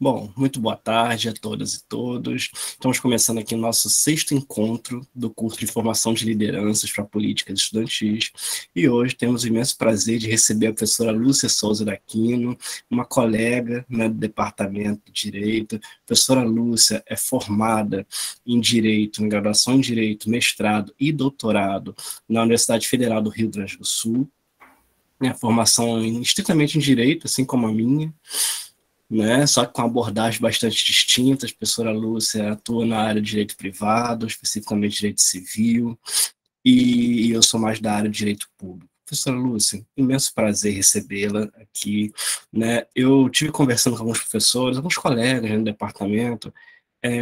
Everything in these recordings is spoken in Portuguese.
Bom, muito boa tarde a todas e todos. Estamos começando aqui o nosso sexto encontro do curso de Formação de Lideranças para Políticas Estudantis. E hoje temos o imenso prazer de receber a professora Lúcia Souza d'Aquino, uma colega, né, do Departamento de Direito. A professora Lúcia é formada em Direito, em graduação em Direito, mestrado e doutorado na Universidade Federal do Rio Grande do Sul. A formação estritamente em Direito, assim como a minha, né? Só que com abordagem bastante distinta. A professora Lúcia atua na área de direito privado, especificamente direito civil, e eu sou mais da área de direito público. Professora Lúcia, imenso prazer recebê-la aqui, né? Eu tive conversando com alguns professores, alguns colegas, né, no departamento,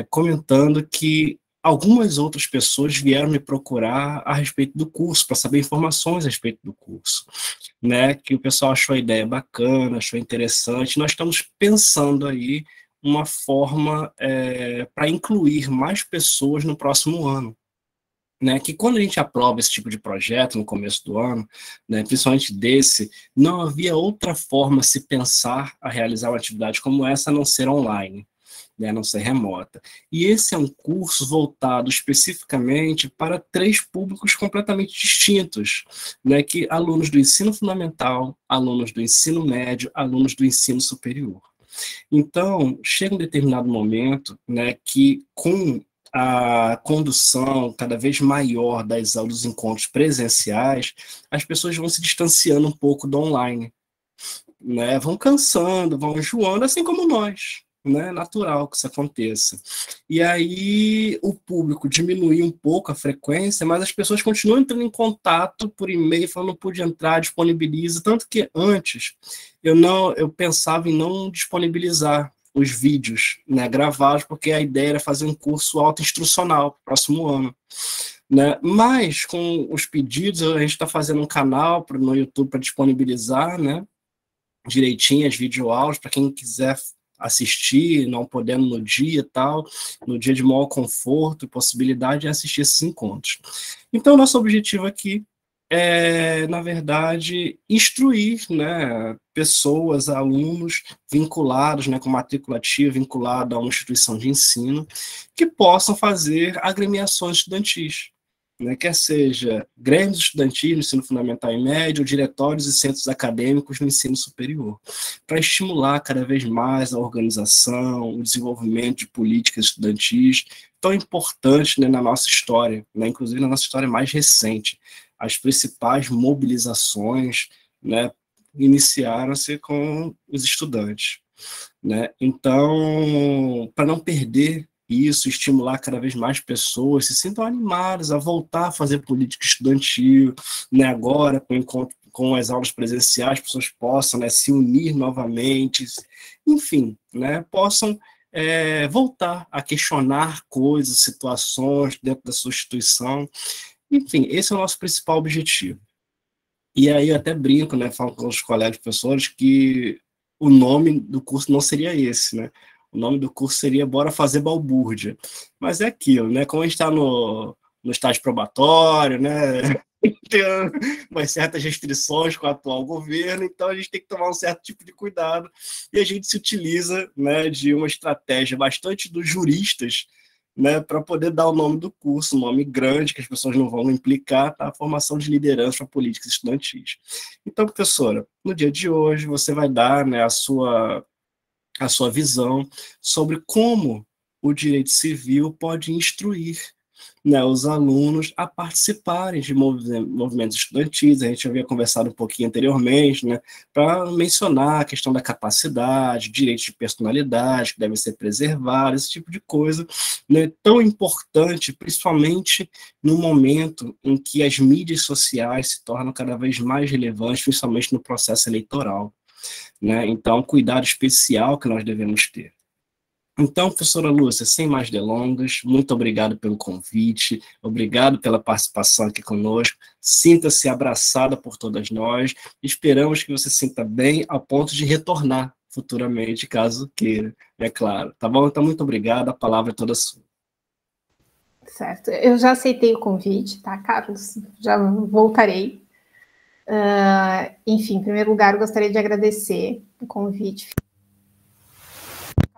comentando que algumas outras pessoas vieram me procurar a respeito do curso, para saber informações a respeito do curso, né? Que o pessoal achou a ideia bacana, achou interessante. Nós estamos pensando aí uma forma para incluir mais pessoas no próximo ano. Né, que quando a gente aprova esse tipo de projeto no começo do ano, né, principalmente desse, não havia outra forma se pensar a realizar uma atividade como essa a não ser online, né, a não ser remota. E esse é um curso voltado especificamente para três públicos completamente distintos, né, que alunos do ensino fundamental, alunos do ensino médio, alunos do ensino superior. Então, chega um determinado momento, né, que com a condução cada vez maior das aulas dos encontros presenciais, as pessoas vão se distanciando um pouco do online, né? Vão cansando, vão enjoando, assim como nós, né? É natural que isso aconteça. E aí o público diminui um pouco a frequência, mas as pessoas continuam entrando em contato por e-mail, falando não pude entrar, disponibiliza, tanto que antes eu pensava em não disponibilizar os vídeos, né, gravados, porque a ideia era fazer um curso autoinstrucional próximo ano, né? Mas com os pedidos, a gente está fazendo um canal no YouTube para disponibilizar, né, direitinho as videoaulas para quem quiser assistir, não podendo no dia e tal, no dia de maior conforto e possibilidade de assistir esses encontros. Então, nosso objetivo aqui na verdade, instruir, né, pessoas, alunos vinculados, né, com matrícula ativa, vinculado a uma instituição de ensino, que possam fazer agremiações estudantis, né, quer seja grêmios estudantis no ensino fundamental e médio, diretórios e centros acadêmicos no ensino superior, para estimular cada vez mais a organização, o desenvolvimento de políticas estudantis, tão importantes, né, na nossa história, né, inclusive na nossa história mais recente. As principais mobilizações, né, iniciaram-se com os estudantes, né? Então, para não perder isso, estimular cada vez mais pessoas se sintam animadas a voltar a fazer política estudantil, né? Agora, com as aulas presenciais, as pessoas possam, né, se unir novamente, enfim, né, possam voltar a questionar coisas, situações dentro da sua instituição. Enfim, esse é o nosso principal objetivo. E aí eu até brinco, né, falo com os colegas professores que o nome do curso não seria esse, né? O nome do curso seria Bora Fazer Balbúrdia. Mas é aquilo, né? Como a gente está no estágio probatório, né? Tem umas certas restrições com o atual governo, então a gente tem que tomar um certo tipo de cuidado. E a gente se utiliza, né, de uma estratégia bastante dos juristas, né, para poder dar o nome do curso, um nome grande que as pessoas não vão implicar, tá? A formação de liderança para políticas estudantis. Então, professora, no dia de hoje você vai dar, né, a sua visão sobre como o direito civil pode instruir, né, os alunos a participarem de movimentos estudantis. A gente havia conversado um pouquinho anteriormente, né, para mencionar a questão da capacidade, direitos de personalidade que devem ser preservados, esse tipo de coisa, né, tão importante, principalmente no momento em que as mídias sociais se tornam cada vez mais relevantes, principalmente no processo eleitoral, né? Então, cuidado especial que nós devemos ter. Então, professora Lúcia, sem mais delongas, muito obrigado pelo convite, obrigado pela participação aqui conosco. Sinta-se abraçada por todas nós. Esperamos que você se sinta bem a ponto de retornar futuramente, caso queira, é claro. Tá bom? Então, muito obrigado. A palavra é toda sua. Certo. Eu já aceitei o convite, tá, Carlos? Já voltarei. Enfim, em primeiro lugar, eu gostaria de agradecer o convite.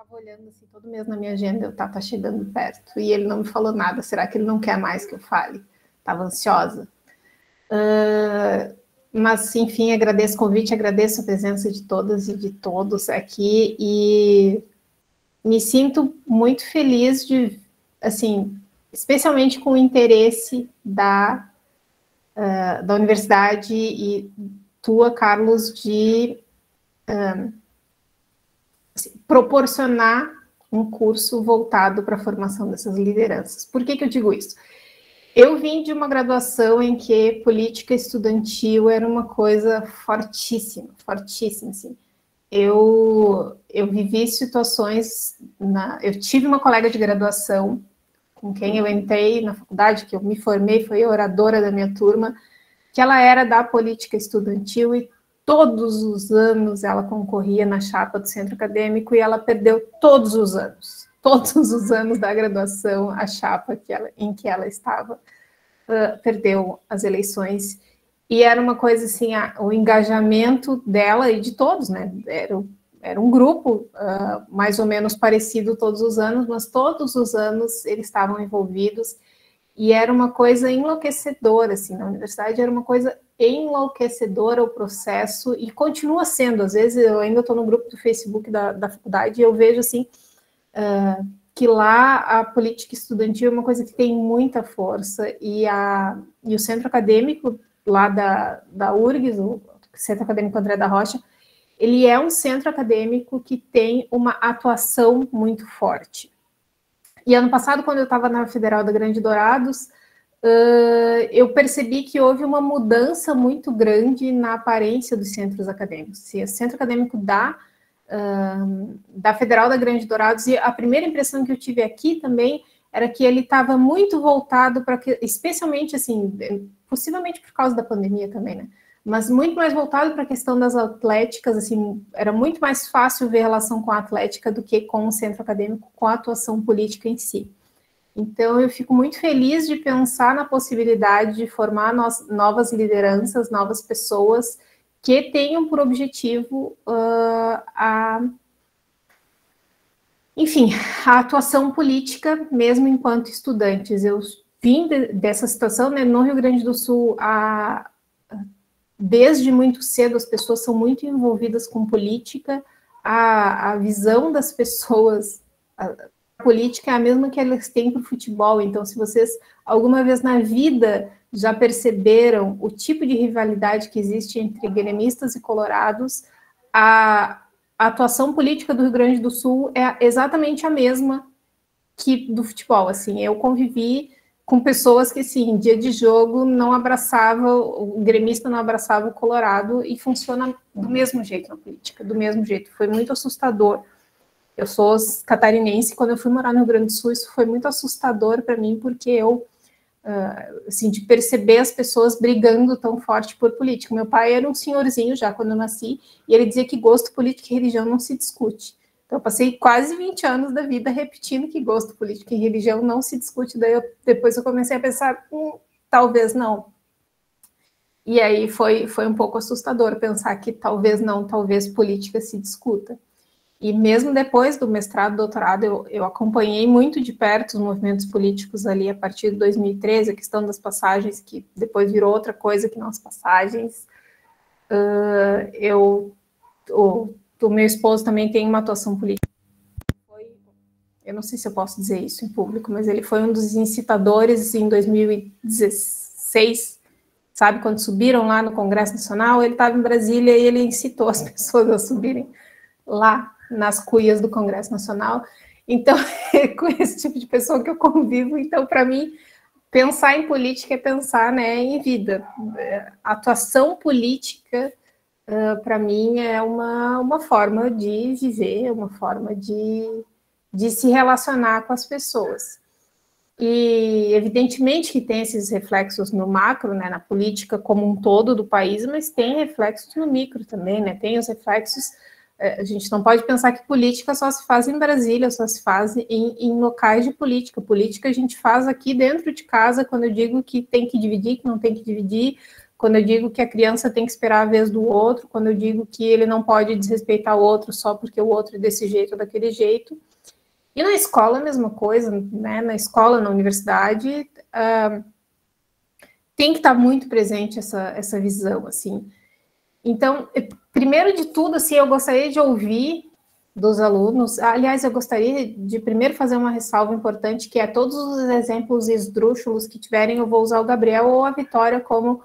estava olhando assim, todo mês na minha agenda, eu tá chegando perto, e ele não me falou nada. Será que ele não quer mais que eu fale? Estava ansiosa. Mas, enfim, agradeço o convite, agradeço a presença de todas e de todos aqui, e me sinto muito feliz de, assim, especialmente com o interesse da universidade e tua, Carlos, de proporcionar um curso voltado para a formação dessas lideranças. Por que eu digo isso? Eu vim de uma graduação em que política estudantil era uma coisa fortíssima, fortíssima, assim. Eu vivi situações, eu tive uma colega de graduação com quem eu entrei na faculdade, que eu me formei, foi a oradora da minha turma, que ela era da política estudantil e todos os anos ela concorria na chapa do centro acadêmico e ela perdeu todos os anos da graduação, a chapa em que ela estava, perdeu as eleições. E era uma coisa assim, o engajamento dela e de todos, né? Era um grupo mais ou menos parecido todos os anos, mas todos os anos eles estavam envolvidos. E era uma coisa enlouquecedora, assim, na universidade era uma coisa enlouquecedora o processo, e continua sendo. Às vezes eu ainda estou no grupo do Facebook da faculdade e eu vejo, assim, que lá a política estudantil é uma coisa que tem muita força, e o centro acadêmico lá da URGS, o Centro Acadêmico André da Rocha, ele é um centro acadêmico que tem uma atuação muito forte. E ano passado, quando eu estava na Federal da Grande Dourados, eu percebi que houve uma mudança muito grande na aparência dos centros acadêmicos. O centro acadêmico da Federal da Grande Dourados, e a primeira impressão que eu tive aqui também era que ele estava muito voltado para, especialmente assim, possivelmente por causa da pandemia também, né? Mas muito mais voltado para a questão das atléticas, assim, era muito mais fácil ver relação com a atlética do que com o centro acadêmico, com a atuação política em si. Então, eu fico muito feliz de pensar na possibilidade de formar novas lideranças, novas pessoas que tenham por objetivo enfim, a atuação política, mesmo enquanto estudantes. Eu vim dessa situação, né, no Rio Grande do Sul, desde muito cedo as pessoas são muito envolvidas com política, a visão das pessoas, a política é a mesma que elas têm para o futebol. Então, se vocês alguma vez na vida já perceberam o tipo de rivalidade que existe entre gremistas e colorados, a atuação política do Rio Grande do Sul é exatamente a mesma que do futebol. Assim, eu convivi com pessoas que, sim, em dia de jogo, não abraçava, o gremista não abraçava o colorado, e funciona do mesmo jeito na política, do mesmo jeito. Foi muito assustador. Eu sou catarinense, quando eu fui morar no Rio Grande do Sul, isso foi muito assustador para mim, porque eu, assim, de perceber as pessoas brigando tão forte por política. Meu pai era um senhorzinho já quando eu nasci, e ele dizia que gosto político e religião não se discute. Então, eu passei quase 20 anos da vida repetindo que gosto político e religião não se discute. Depois eu comecei a pensar, talvez não. E aí foi um pouco assustador pensar que talvez não, talvez política se discuta. E mesmo depois do mestrado, doutorado, eu acompanhei muito de perto os movimentos políticos ali a partir de 2013, a questão das passagens, que depois virou outra coisa que não as passagens. O meu esposo também tem uma atuação política. Eu não sei se eu posso dizer isso em público, mas ele foi um dos incitadores em 2016, sabe, quando subiram lá no Congresso Nacional, ele estava em Brasília e ele incitou as pessoas a subirem lá nas cuias do Congresso Nacional. Então, é com esse tipo de pessoa que eu convivo. Então, para mim, pensar em política é pensar, né, em vida. A atuação política, para mim, é uma forma de viver, uma forma de se relacionar com as pessoas. E, evidentemente, que tem esses reflexos no macro, né, na política como um todo do país, mas tem reflexos no micro também, né, tem os reflexos. A gente não pode pensar que política só se faz em Brasília, só se faz em locais de política. Política a gente faz aqui dentro de casa, quando eu digo que tem que dividir, que não tem que dividir, quando eu digo que a criança tem que esperar a vez do outro, quando eu digo que ele não pode desrespeitar o outro só porque o outro é desse jeito ou daquele jeito. E na escola a mesma coisa, né? Na escola, na universidade, tem que estar muito presente essa visão, assim. Então, primeiro de tudo, assim, eu gostaria de ouvir dos alunos. Aliás, eu gostaria de primeiro fazer uma ressalva importante, que é todos os exemplos esdrúxulos que tiverem, eu vou usar o Gabriel ou a Vitória como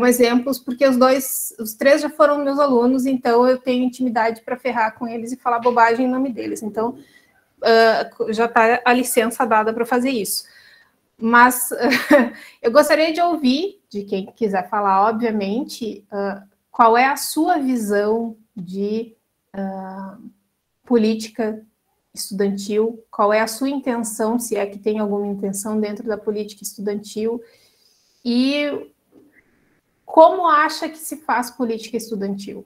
exemplos, porque os três já foram meus alunos, então eu tenho intimidade para ferrar com eles e falar bobagem em nome deles. Então, já está a licença dada para fazer isso. Mas eu gostaria de ouvir, de quem quiser falar, obviamente, qual é a sua visão de política estudantil, qual é a sua intenção, se é que tem alguma intenção dentro da política estudantil, e como acha que se faz política estudantil?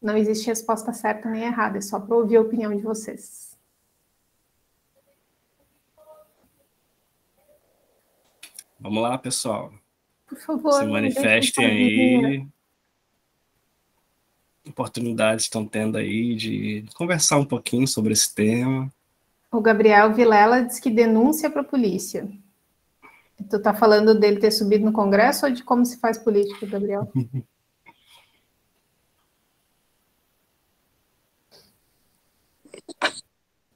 Não existe resposta certa nem errada, é só para ouvir a opinião de vocês. Vamos lá, pessoal. Por favor, se manifestem aí. Oportunidades estão tendo aí de conversar um pouquinho sobre esse tema. O Gabriel Vilela diz que denúncia para a polícia. Tu tá falando dele ter subido no Congresso ou de como se faz política, Gabriel?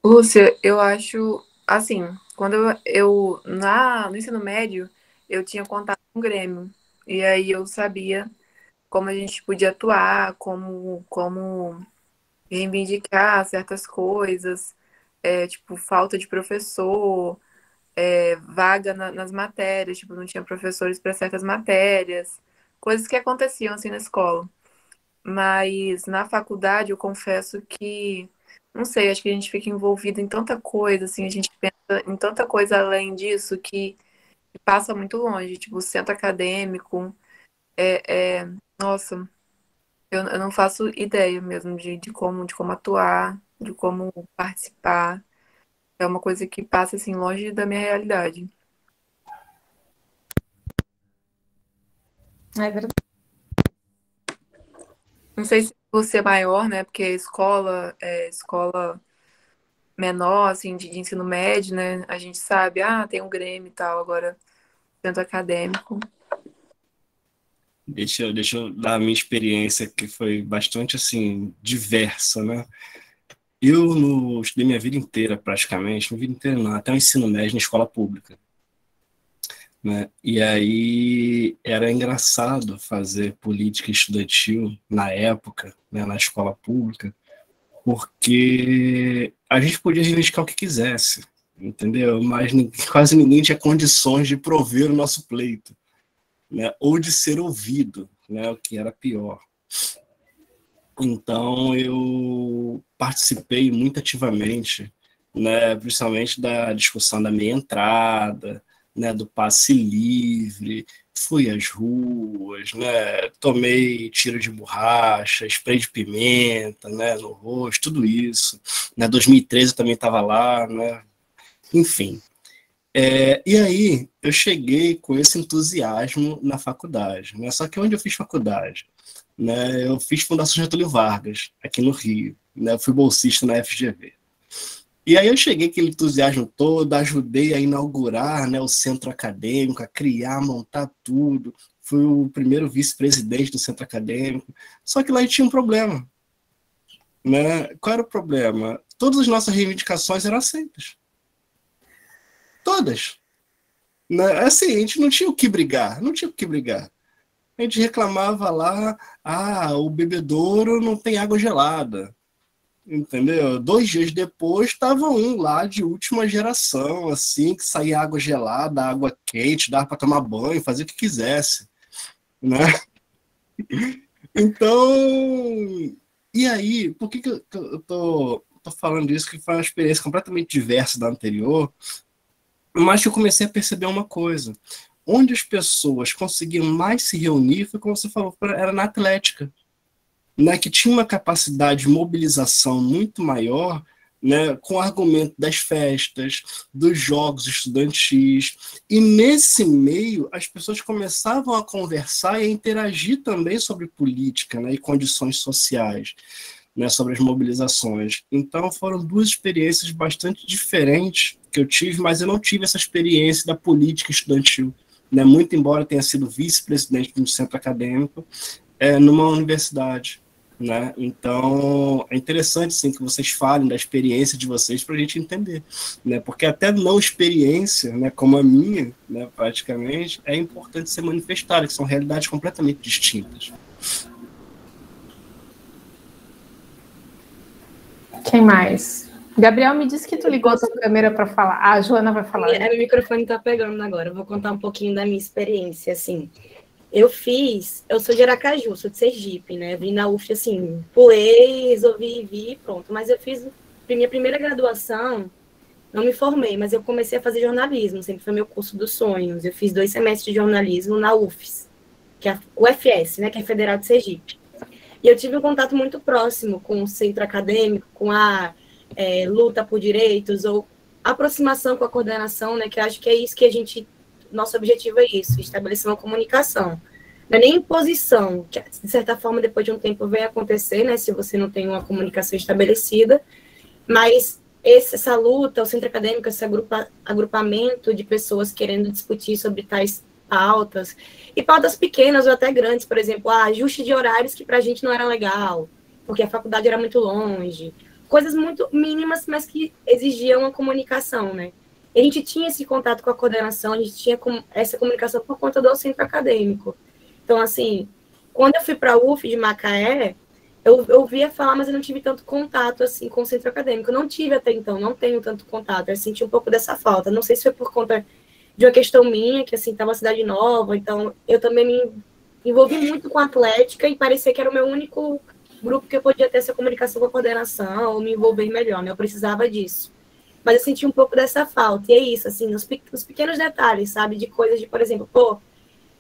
Lúcia, eu acho, assim, quando no ensino médio, eu tinha contato com o Grêmio, e aí eu sabia como a gente podia atuar, como reivindicar certas coisas, tipo, falta de professor, vaga nas matérias, tipo, não tinha professores para certas matérias, coisas que aconteciam, assim, na escola. Mas na faculdade, eu confesso que, não sei, acho que a gente fica envolvido em tanta coisa, assim, a gente pensa em tanta coisa além disso que passa muito longe, tipo, o centro acadêmico, nossa, eu não faço ideia mesmo de como atuar, de como participar. É uma coisa que passa, assim, longe da minha realidade. É verdade. Não sei se você é maior, né? Porque escola menor, assim, de ensino médio, né? A gente sabe, tem um Grêmio e tal, agora centro acadêmico. Deixa eu dar a minha experiência, que foi bastante, assim, diversa, né? Eu estudei minha vida inteira, praticamente, minha vida inteira não, até o ensino médio na escola pública. Né? E aí era engraçado fazer política estudantil na época, né, na escola pública, porque a gente podia reivindicar o que quisesse, entendeu? Mas quase ninguém tinha condições de prover o nosso pleito, né? Ou de ser ouvido, né? O que era pior. Então eu participei muito ativamente, né? Principalmente da discussão da meia entrada, né? Do passe livre, fui às ruas, né? Tomei tiro de borracha, spray de pimenta, né? No rosto, tudo isso. Né? 2013 eu também estava lá, né? Enfim. E aí eu cheguei com esse entusiasmo na faculdade, né? Só que onde eu fiz faculdade? Né? Eu fiz Fundação Getúlio Vargas, aqui no Rio. Né? Eu fui bolsista na FGV. E aí eu cheguei com aquele entusiasmo todo, ajudei a inaugurar, né, o centro acadêmico, a criar, montar tudo. Fui o primeiro vice-presidente do centro acadêmico. Só que lá tinha um problema. Né? Qual era o problema? Todas as nossas reivindicações eram aceitas. Todas. Né? Assim, a gente não tinha o que brigar, não tinha o que brigar. A gente reclamava lá, o bebedouro não tem água gelada. Entendeu? 2 dias depois, estava um lá de última geração, assim, que saía água gelada, água quente, dava para tomar banho, fazer o que quisesse. Né? Então, e aí, por que eu tô falando isso? Que foi uma experiência completamente diversa da anterior, mas que eu comecei a perceber uma coisa. Onde as pessoas conseguiam mais se reunir foi, como você falou, era na atlética. Né, que tinha uma capacidade de mobilização muito maior né, com o argumento das festas, dos jogos estudantis, e nesse meio as pessoas começavam a conversar e a interagir também sobre política, né, e condições sociais, né, sobre as mobilizações. Então foram duas experiências bastante diferentes que eu tive, mas eu não tive essa experiência da política estudantil, né, muito embora tenha sido vice-presidente de um centro acadêmico, numa universidade. Né? Então, é interessante sim, que vocês falem da experiência de vocês para a gente entender, né? Porque até não experiência, né, como a minha, né, praticamente, é importante ser manifestada, que são realidades completamente distintas. Quem mais? Gabriel, me disse que tu ligou a tua câmera para falar. A Joana vai falar. Meu microfone está pegando agora. Eu vou contar um pouquinho da minha experiência, assim. Eu sou de Aracaju, sou de Sergipe, né? Vim na UF, assim, pulei, resolvi vir, pronto. Mas eu fiz minha primeira graduação, não me formei, mas eu comecei a fazer jornalismo, sempre foi meu curso dos sonhos. Eu fiz 2 semestres de jornalismo na UFES, que é a UFS, né? Que é a Federal de Sergipe. E eu tive um contato muito próximo com o centro acadêmico, com a luta por direitos, ou aproximação com a coordenação, né? Que eu acho que é isso que nosso objetivo é isso, estabelecer uma comunicação. Não é nem imposição, que de certa forma, depois de um tempo, vem acontecer, né, se você não tem uma comunicação estabelecida, mas essa luta, o centro acadêmico, esse agrupamento de pessoas querendo discutir sobre tais pautas, e pautas pequenas ou até grandes, por exemplo, ajuste de horários que para a gente não era legal, porque a faculdade era muito longe, coisas muito mínimas, mas que exigiam uma comunicação, né? A gente tinha esse contato com a coordenação, a gente tinha essa comunicação por conta do centro acadêmico. Então, assim, quando eu fui para a UF de Macaé, eu ouvia falar, mas eu não tive tanto contato, assim, com o centro acadêmico. Eu não tive até então, não tenho tanto contato. Eu senti um pouco dessa falta. Não sei se foi por conta de uma questão minha, que, assim, estava uma cidade nova. Então, eu também me envolvi muito com a atlética e parecia que era o meu único grupo que eu podia ter essa comunicação com a coordenação ou me envolver melhor, né? Eu precisava disso. Mas eu senti um pouco dessa falta. E é isso, assim, nos pequenos detalhes, sabe? De coisas de, por exemplo,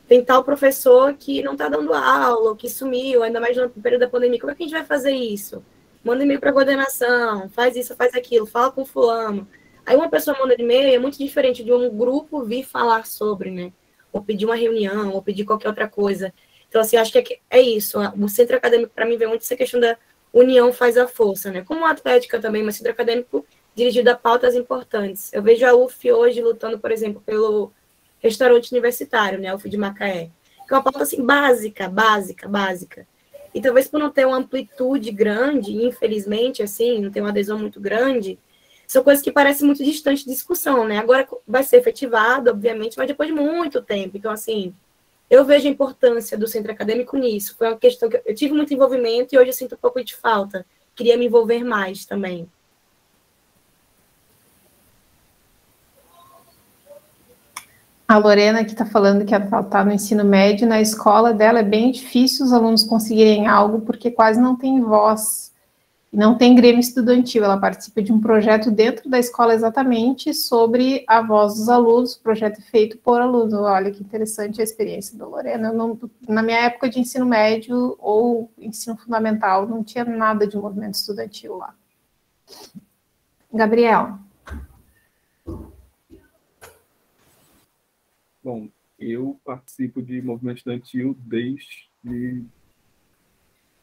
tem tal professor que não está dando aula, ou que sumiu, ainda mais no período da pandemia. Como é que a gente vai fazer isso? Manda e-mail para a coordenação, faz isso, faz aquilo, fala com fulano. Aí uma pessoa manda e-mail, é muito diferente de um grupo vir falar sobre, né? Ou pedir uma reunião, ou pedir qualquer outra coisa. Então, assim, acho que é isso. O centro acadêmico, para mim, vem muito essa questão da união faz a força, né? Como a atlética também, mas centro acadêmico dirigido a pautas importantes. Eu vejo a UF hoje lutando, por exemplo, pelo restaurante universitário, né, a UF de Macaé, que é uma pauta assim, básica. E talvez por não ter uma amplitude grande, infelizmente, assim, não ter uma adesão muito grande, são coisas que parecem muito distantes de discussão, né? Agora vai ser efetivado, obviamente, mas depois de muito tempo. Então, assim, eu vejo a importância do centro acadêmico nisso. Foi uma questão que eu tive muito envolvimento e hoje eu sinto um pouco de falta. Queria me envolver mais também. A Lorena que está falando que ela está no ensino médio, na escola dela é bem difícil os alunos conseguirem algo, porque quase não tem voz, não tem grêmio estudantil. Ela participa de um projeto dentro da escola exatamente sobre a voz dos alunos, o projeto é feito por alunos. Olha que interessante a experiência da Lorena. Na minha época de ensino médio ou ensino fundamental, não tinha nada de movimento estudantil lá. Gabriel. Bom, eu participo de movimento estudantil desde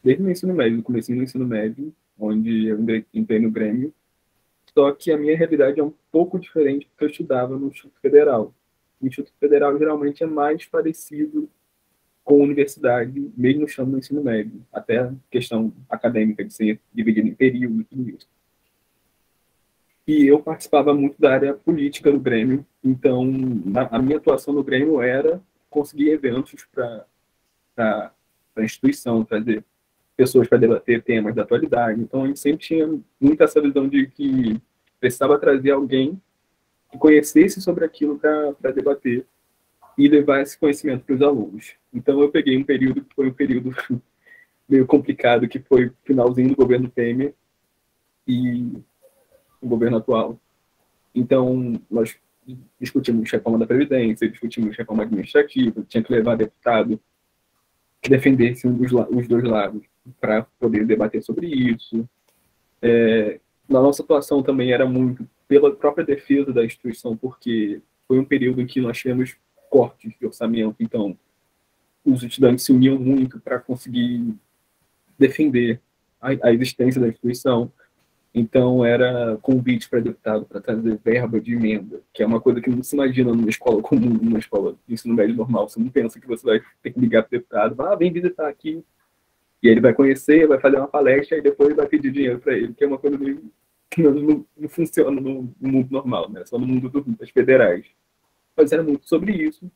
o ensino médio, no começo do ensino médio, onde eu entrei no Grêmio. Só que a minha realidade é um pouco diferente do que eu estudava no Instituto Federal. O Instituto Federal geralmente é mais parecido com a universidade, mesmo estando no ensino médio, até a questão acadêmica de ser dividido em período e tudo isso. E eu participava muito da área política do Grêmio, então a minha atuação no Grêmio era conseguir eventos para a instituição, trazer pessoas para debater temas da atualidade. Então a gente sempre tinha muita essa visão de que precisava trazer alguém que conhecesse sobre aquilo para debater e levar esse conhecimento para os alunos. Então eu peguei um período que foi um período meio complicado, que foi o finalzinho do governo Temer e o governo atual. Então, nós discutimos reforma da Previdência, discutimos reforma administrativa, tinha que levar deputado que defendesse os dois lados para poder debater sobre isso. Na nossa atuação também era muito pela própria defesa da instituição, porque foi um período em que nós tivemos cortes de orçamento, então os estudantes se uniam muito para conseguir defender a existência da instituição. Então, era convite para deputado para trazer verba de emenda, que é uma coisa que não se imagina numa escola comum, numa escola de ensino médio normal. Você não pensa que você vai ter que ligar para o deputado, vem visitar aqui, e aí ele vai conhecer, vai fazer uma palestra, e depois vai pedir dinheiro para ele, que é uma coisa que não funciona no mundo normal, né? Só no mundo das federais. Mas era muito sobre isso.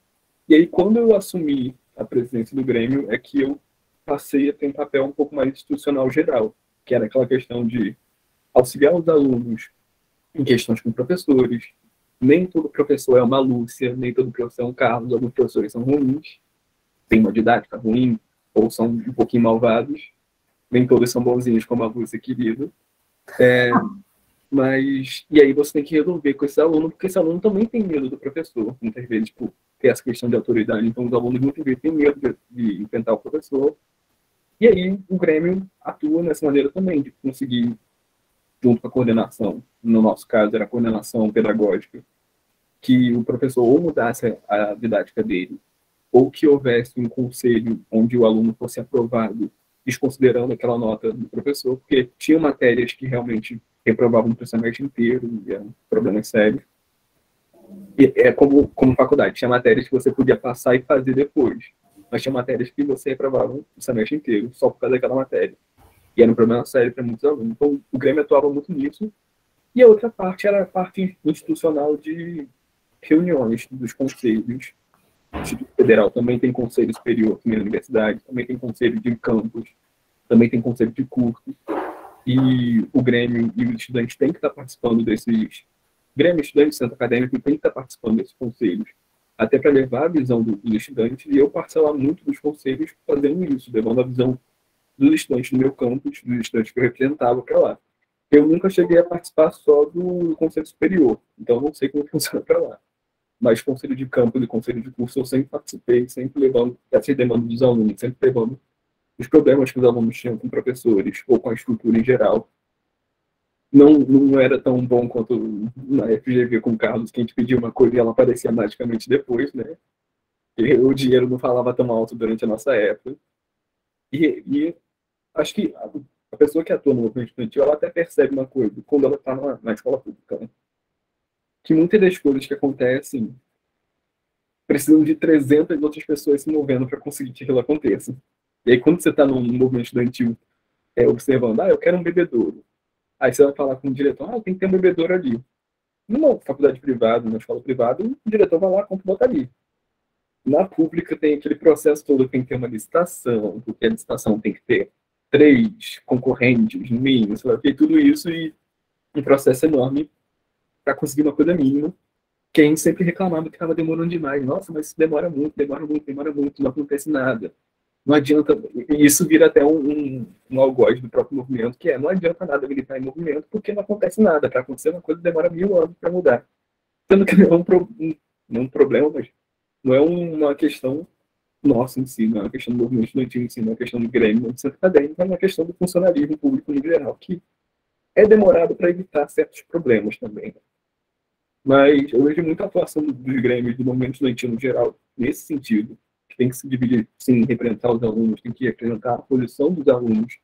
E aí, quando eu assumi a presidência do Grêmio, é que eu passei a ter um papel um pouco mais institucional geral, que era aquela questão de auxiliar os alunos em questões com professores. Nem todo professor é uma Lúcia, nem todo professor é um Carlos, alguns professores são ruins, têm uma didática ruim, ou são um pouquinho malvados, nem todos são bonzinhos como a Lúcia querida. Mas, e aí você tem que resolver com esse aluno, porque esse aluno também tem medo do professor, muitas vezes, tipo, tem essa questão de autoridade, então os alunos muitas vezes têm medo de enfrentar o professor. E aí o Grêmio atua nessa maneira também, de conseguir, junto com a coordenação, no nosso caso era a coordenação pedagógica, que o professor ou mudasse a didática dele, ou que houvesse um conselho onde o aluno fosse aprovado, desconsiderando aquela nota do professor, porque tinha matérias que realmente reprovavam o semestre inteiro, e eram problemas sérios. E é como faculdade, tinha matérias que você podia passar e fazer depois, mas tinha matérias que você reprovava o semestre inteiro, só por causa daquela matéria. E era um problema sério para muitos alunos. Então, o Grêmio atuava muito nisso. E a outra parte era a parte institucional de reuniões dos conselhos. O Instituto Federal também tem conselho superior aqui na universidade, também tem conselho de campus, também tem conselho de curso. E o Grêmio e os estudantes têm que estar participando desses... Grêmio, estudante, centro acadêmico, tem que estar participando desses conselhos, até para levar a visão dos estudantes. E eu participava muito dos conselhos fazendo isso, levando a visão dos estudantes do meu campus, dos estudantes que eu representava para lá. Eu nunca cheguei a participar só do Conselho Superior, então não sei como funciona para lá. Mas Conselho de Campus e Conselho de Curso eu sempre participei, sempre levando essas demandas dos alunos, sempre levando os problemas que os alunos tinham com professores ou com a estrutura em geral. Não era tão bom quanto na FGV com o Carlos, que a gente pedia uma coisa e ela aparecia magicamente depois, né? E o dinheiro não falava tão alto durante a nossa época. E acho que a pessoa que atua no movimento estudantil, ela até percebe uma coisa, quando ela está na escola pública, né? Que muitas das coisas que acontecem precisam de 300 outras pessoas se movendo para conseguir que aquilo aconteça. E aí, quando você está no movimento estudantil, observando, eu quero um bebedouro. Aí você vai falar com o diretor, tem que ter um bebedouro ali. Numa faculdade privada, numa escola privada, o diretor vai lá, compra e bota ali. Na pública tem aquele processo todo, tem que ter uma licitação, porque a licitação tem que ter 3 concorrentes, no mínimo, sei lá, tudo isso, e um processo enorme para conseguir uma coisa mínima, que a gente sempre reclamava que estava demorando demais. Nossa, mas isso demora muito, não acontece nada. Não adianta, e isso vira até um algoz do próprio movimento, que não adianta nada militar em movimento, porque não acontece nada. Para acontecer uma coisa demora 1000 anos para mudar. Sendo que não é um problema, mas não é uma questão nossa em si, não é uma questão do movimento estudantil em si, não é uma questão do Grêmio, não é centro acadêmico, é uma questão do funcionalismo público no geral, que é demorado para evitar certos problemas também. Mas eu vejo muita atuação dos Grêmios, do movimento estudantil no geral, nesse sentido, que tem que se dividir, sim, representar os alunos, tem que representar a posição dos alunos,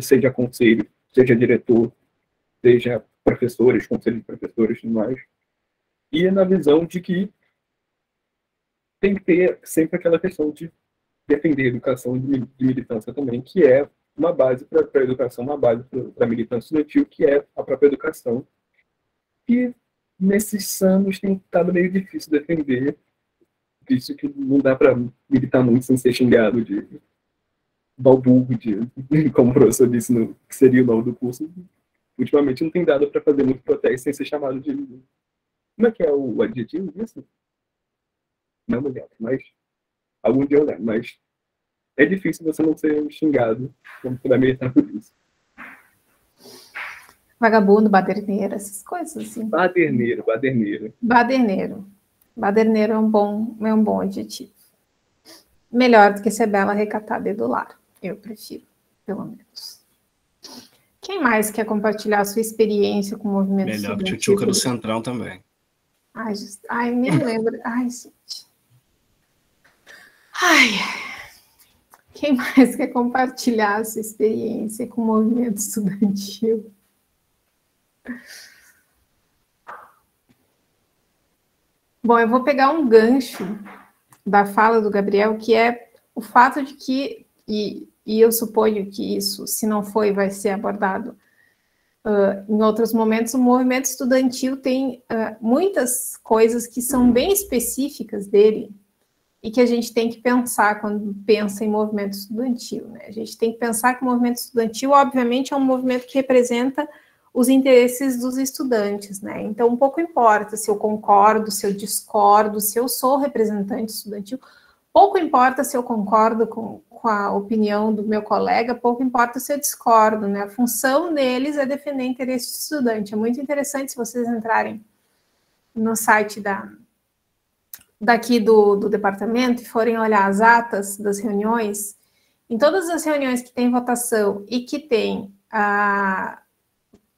seja conselho, seja diretor, seja professores, conselho de professores e tudo mais. E na visão de que tem que ter sempre aquela questão de defender a educação de militância também, que é uma base para a educação, uma base para a militância estudantil, que é a própria educação. E nesses anos tem estado meio difícil defender, visto que não dá para militar muito sem ser xingado de balburro, como o professor disse, que seria o nome do curso. Ultimamente não tem dado para fazer muito protesto sem ser chamado de... Como é que é o adjetivo disso? Não me lembro, mas algum dia eu lembro. Mas é difícil você não ser xingado quando você vai militar por isso. Vagabundo, baderneiro, essas coisas assim. Baderneiro. Baderneiro é um bom adjetivo. Melhor do que ser bela, recatada e do lar. Eu prefiro, pelo menos. Quem mais quer compartilhar a sua experiência com o movimento Melhor que estudantil? Tchutchuca do Centrão também. Ai, nem lembro. Ai, gente. Ai, quem mais quer compartilhar a sua experiência com o movimento estudantil? Bom, eu vou pegar um gancho da fala do Gabriel, que é o fato de que, e eu suponho que isso, se não foi, vai ser abordado em outros momentos, o movimento estudantil tem muitas coisas que são bem específicas dele e que a gente tem que pensar quando pensa em movimento estudantil, né? A gente tem que pensar que o movimento estudantil, obviamente, é um movimento que representa os interesses dos estudantes, né? Então, um pouco importa se eu concordo, se eu discordo, se eu sou representante estudantil, pouco importa se eu concordo com a opinião do meu colega, pouco importa se eu discordo, né? A função deles é defender interesse do estudante. É muito interessante se vocês entrarem no site daqui do departamento e forem olhar as atas das reuniões. Em todas as reuniões que tem votação e que tem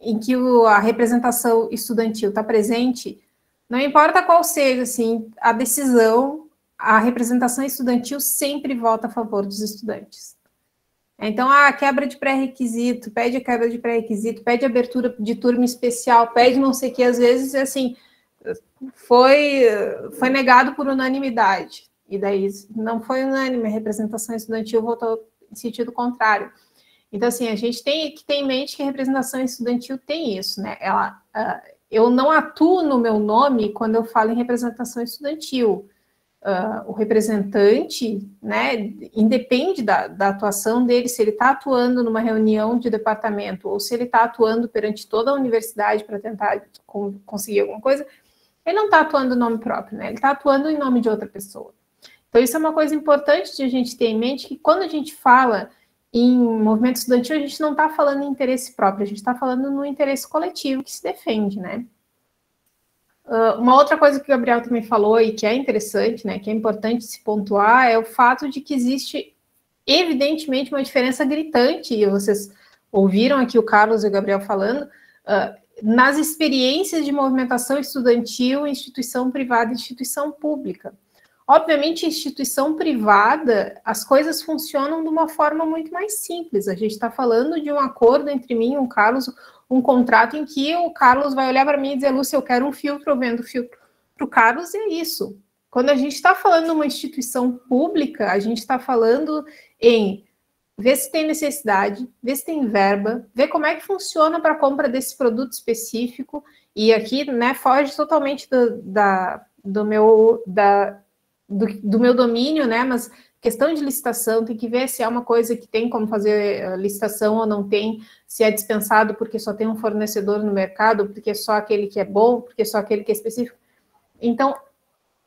em que a representação estudantil está presente, não importa qual seja assim, a decisão, a representação estudantil sempre vota a favor dos estudantes. Então, a quebra de pré-requisito, pede a quebra de pré-requisito, pede abertura de turma especial, pede não sei o que, às vezes, assim, foi negado por unanimidade. E daí não foi unânime, a representação estudantil votou em sentido contrário. Então, assim, a gente tem que ter em mente que a representação estudantil tem isso, né? Eu não atuo no meu nome quando eu falo em representação estudantil. O representante, né, independe da atuação dele, se ele está atuando numa reunião de departamento ou se ele está atuando perante toda a universidade para tentar conseguir alguma coisa, ele não está atuando em nome próprio, né? Ele está atuando em nome de outra pessoa. Então, isso é uma coisa importante de a gente ter em mente, que quando a gente fala em movimento estudantil, a gente não está falando em interesse próprio, a gente está falando no interesse coletivo que se defende, né? Uma outra coisa que o Gabriel também falou e que é interessante, né, que é importante se pontuar, é o fato de que existe, evidentemente, uma diferença gritante, e vocês ouviram aqui o Carlos e o Gabriel falando, nas experiências de movimentação estudantil, instituição privada e instituição pública. Obviamente, instituição privada, as coisas funcionam de uma forma muito mais simples. A gente está falando de um acordo entre mim e o Carlos, um contrato em que o Carlos vai olhar para mim e dizer, Lúcia, eu quero um filtro, eu vendo filtro para o Carlos, e é isso. Quando a gente está falando de uma instituição pública, a gente está falando em ver se tem necessidade, ver se tem verba, ver como é que funciona para a compra desse produto específico, e aqui, né, foge totalmente do meu domínio, né, mas questão de licitação, tem que ver se é uma coisa que tem como fazer licitação ou não tem, se é dispensado porque só tem um fornecedor no mercado, porque é só aquele que é bom, porque é só aquele que é específico. Então,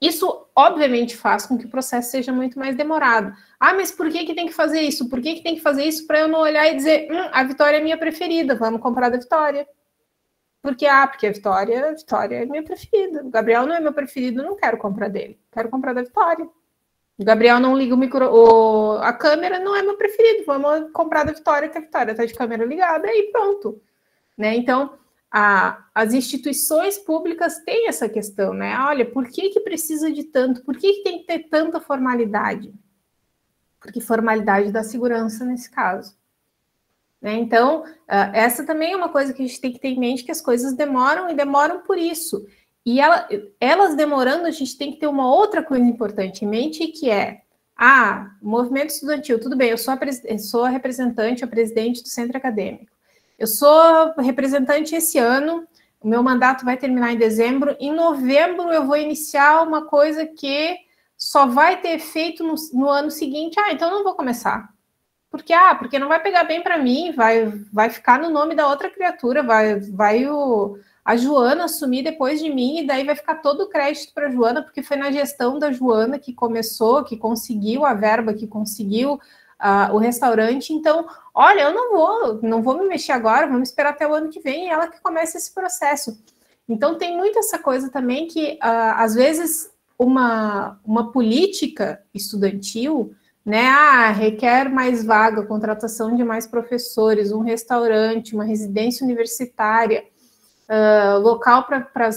isso, obviamente, faz com que o processo seja muito mais demorado. Ah, mas por que tem que fazer isso? Por que tem que fazer isso para eu não olhar e dizer, a Vitória é minha preferida, vamos comprar da Vitória? Porque a Vitória é minha preferida. O Gabriel não é meu preferido, não quero comprar dele. Quero comprar da Vitória. O Gabriel não liga a câmera, não é meu preferido. Vamos comprar da Vitória, que a Vitória está de câmera ligada e pronto. Né? Então, as instituições públicas têm essa questão, né? Olha, por que precisa de tanto? Por que tem que ter tanta formalidade? Porque formalidade dá segurança nesse caso. Né? Então, essa também é uma coisa que a gente tem que ter em mente, que as coisas demoram e demoram por isso. E elas demorando, a gente tem que ter uma outra coisa importante em mente, que é, movimento estudantil, tudo bem, eu sou a representante, a presidente do centro acadêmico. Eu sou representante esse ano, o meu mandato vai terminar em dezembro, em novembro eu vou iniciar uma coisa que só vai ter efeito no ano seguinte, então não vou começar. Porque não vai pegar bem para mim, vai ficar no nome da outra criatura, vai a Joana assumir depois de mim, e daí vai ficar todo o crédito para a Joana, porque foi na gestão da Joana que começou, que conseguiu a verba, que conseguiu o restaurante. Então, olha, eu não vou me mexer agora, vamos esperar até o ano que vem, e ela que começa esse processo. Então, tem muito essa coisa também que, às vezes, uma política estudantil né? Requer mais vaga, contratação de mais professores, um restaurante, uma residência universitária, local para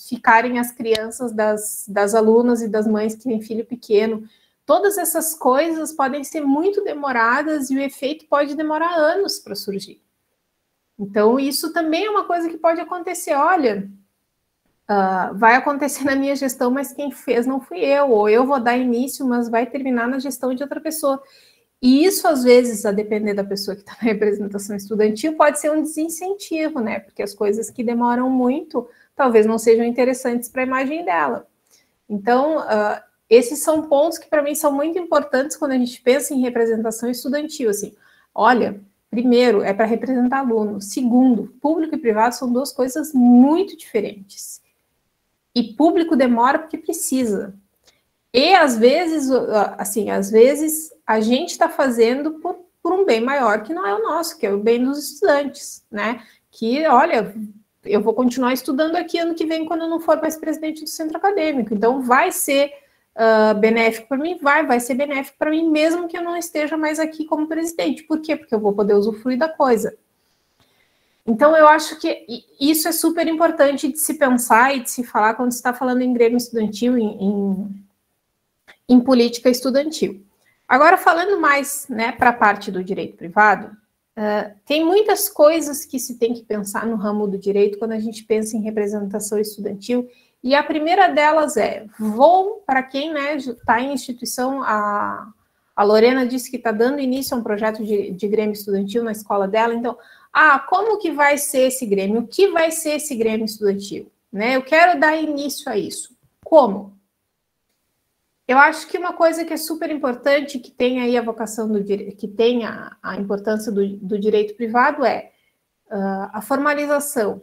ficarem as crianças das alunas e das mães que têm filho pequeno. Todas essas coisas podem ser muito demoradas e o efeito pode demorar anos para surgir. Então, isso também é uma coisa que pode acontecer. Olha, vai acontecer na minha gestão, mas quem fez não fui eu, ou eu vou dar início, mas vai terminar na gestão de outra pessoa. E isso, às vezes, a depender da pessoa que está na representação estudantil, pode ser um desincentivo, né? Porque as coisas que demoram muito, talvez não sejam interessantes para a imagem dela. Então, esses são pontos que, para mim, são muito importantes quando a gente pensa em representação estudantil. Assim, olha, primeiro, é para representar aluno. Segundo, público e privado são duas coisas muito diferentes. E público demora porque precisa. E, às vezes, a gente está fazendo por um bem maior que não é o nosso, que é o bem dos estudantes, né? Que, olha, eu vou continuar estudando aqui ano que vem quando eu não for mais presidente do centro acadêmico. Então, vai ser benéfico para mim? Vai ser benéfico para mim, mesmo que eu não esteja mais aqui como presidente. Por quê? Porque eu vou poder usufruir da coisa. Então, eu acho que isso é super importante de se pensar e de se falar quando se está falando em grêmio estudantil, em política estudantil. Agora, falando mais, né, para a parte do direito privado, tem muitas coisas que se tem que pensar no ramo do direito quando a gente pensa em representação estudantil, e a primeira delas para quem, né, está em instituição, a Lorena disse que está dando início a um projeto de grêmio estudantil na escola dela, então, como que vai ser esse grêmio? O que vai ser esse grêmio estudantil? Né? Eu quero dar início a isso. Como? Eu acho que uma coisa que é super importante, que tem aí a vocação do direito, que tem a importância do direito privado, é a formalização.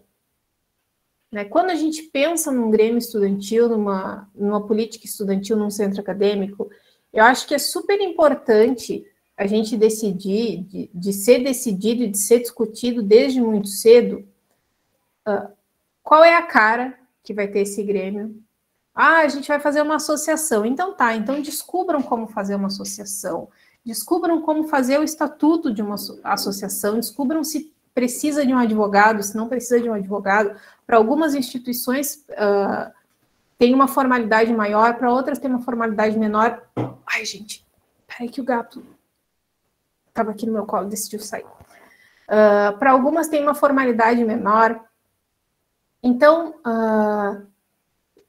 Né? Quando a gente pensa num grêmio estudantil, numa política estudantil, num centro acadêmico, eu acho que é super importante a gente decidir, de ser decidido e de ser discutido desde muito cedo, qual é a cara que vai ter esse grêmio. A gente vai fazer uma associação. Então descubram como fazer uma associação, descubram como fazer o estatuto de uma associação, descubram se precisa de um advogado, se não precisa de um advogado. Para algumas instituições tem uma formalidade maior, para outras tem uma formalidade menor. Ai, gente, peraí que o gato estava aqui no meu colo, decidiu sair. Para algumas tem uma formalidade menor. Então,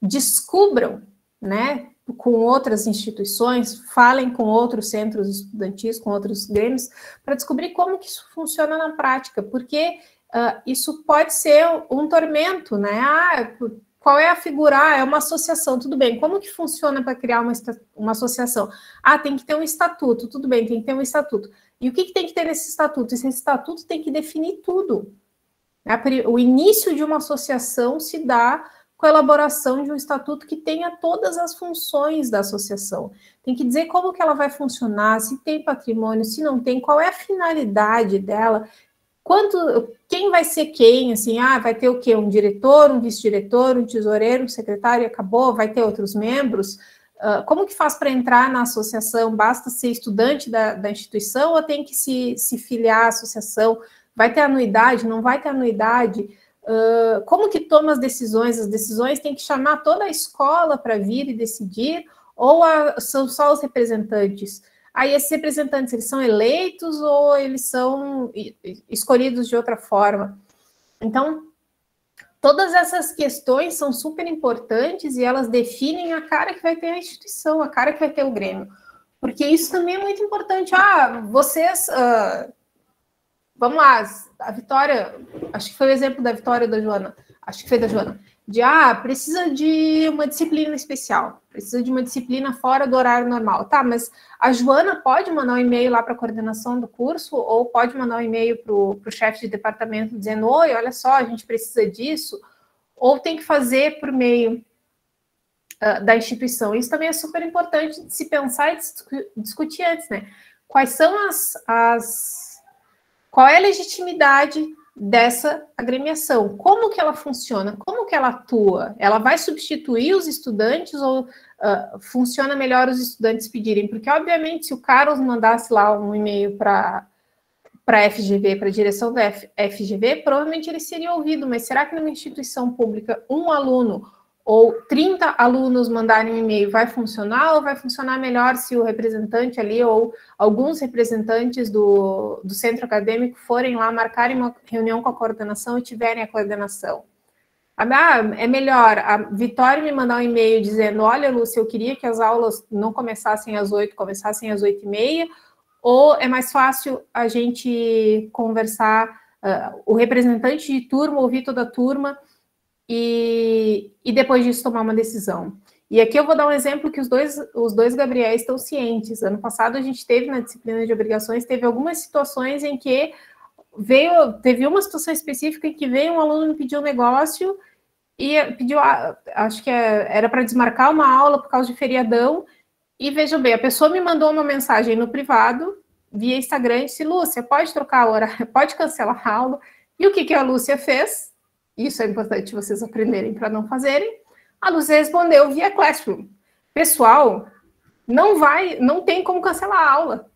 descubram, né, com outras instituições, falem com outros centros estudantis, com outros grêmios, para descobrir como que isso funciona na prática, porque isso pode ser um tormento, né? Qual é a figura? É uma associação, tudo bem. Como que funciona para criar uma associação? Tem que ter um estatuto, tudo bem, tem que ter um estatuto. E o que tem que ter nesse estatuto? Esse estatuto tem que definir tudo. O início de uma associação se dá com a elaboração de um estatuto que tenha todas as funções da associação. Tem que dizer como que ela vai funcionar, se tem patrimônio, se não tem, qual é a finalidade dela, quem vai ser quem, assim, vai ter o quê? Um diretor, um vice-diretor, um tesoureiro, um secretário, e acabou, vai ter outros membros. Como que faz para entrar na associação? Basta ser estudante da instituição ou tem que se filiar à associação? Vai ter anuidade? Não vai ter anuidade? Como que toma as decisões? As decisões tem que chamar toda a escola para vir e decidir, ou são só os representantes? Aí esses representantes, eles são eleitos ou eles são escolhidos de outra forma? Então, todas essas questões são super importantes e elas definem a cara que vai ter a instituição, a cara que vai ter o grêmio. Porque isso também é muito importante. Vocês... vamos lá, a Vitória, acho que foi o exemplo da Vitória da Joana, acho que foi da Joana, precisa de uma disciplina especial, precisa de uma disciplina fora do horário normal. Mas a Joana pode mandar um e-mail lá para a coordenação do curso, ou pode mandar um e-mail para o chefe de departamento dizendo, oi, olha só, a gente precisa disso, ou tem que fazer por meio da instituição. Isso também é super importante de se pensar e de discutir antes, né? Quais são qual é a legitimidade dessa agremiação? Como que ela funciona? Como que ela atua? Ela vai substituir os estudantes ou funciona melhor os estudantes pedirem? Porque, obviamente, se o Carlos mandasse lá um e-mail para a FGV, para a direção da FGV, provavelmente ele seria ouvido, mas será que numa instituição pública, um aluno ou 30 alunos mandarem um e-mail vai funcionar, ou vai funcionar melhor se o representante ali, ou alguns representantes do centro acadêmico forem lá, marcarem uma reunião com a coordenação e tiverem a coordenação? É melhor a Vitória me mandar um e-mail dizendo, olha, Lúcia, eu queria que as aulas não começassem às 8, começassem às 8h30, ou é mais fácil a gente conversar, o representante de turma, ouvir toda a turma, e depois disso tomar uma decisão. E aqui eu vou dar um exemplo que os dois Gabriéis estão cientes. Ano passado a gente teve na disciplina de obrigações, teve algumas situações em que teve uma situação específica em que veio um aluno me pedir um negócio e pediu, acho que era para desmarcar uma aula por causa de feriadão, e vejam bem, a pessoa me mandou uma mensagem no privado, via Instagram, e disse, Lúcia, pode trocar a hora, pode cancelar a aula. E o que a Lúcia fez? Isso é importante vocês aprenderem para não fazerem. A Lúcia respondeu via Classroom. Pessoal, não tem como cancelar a aula.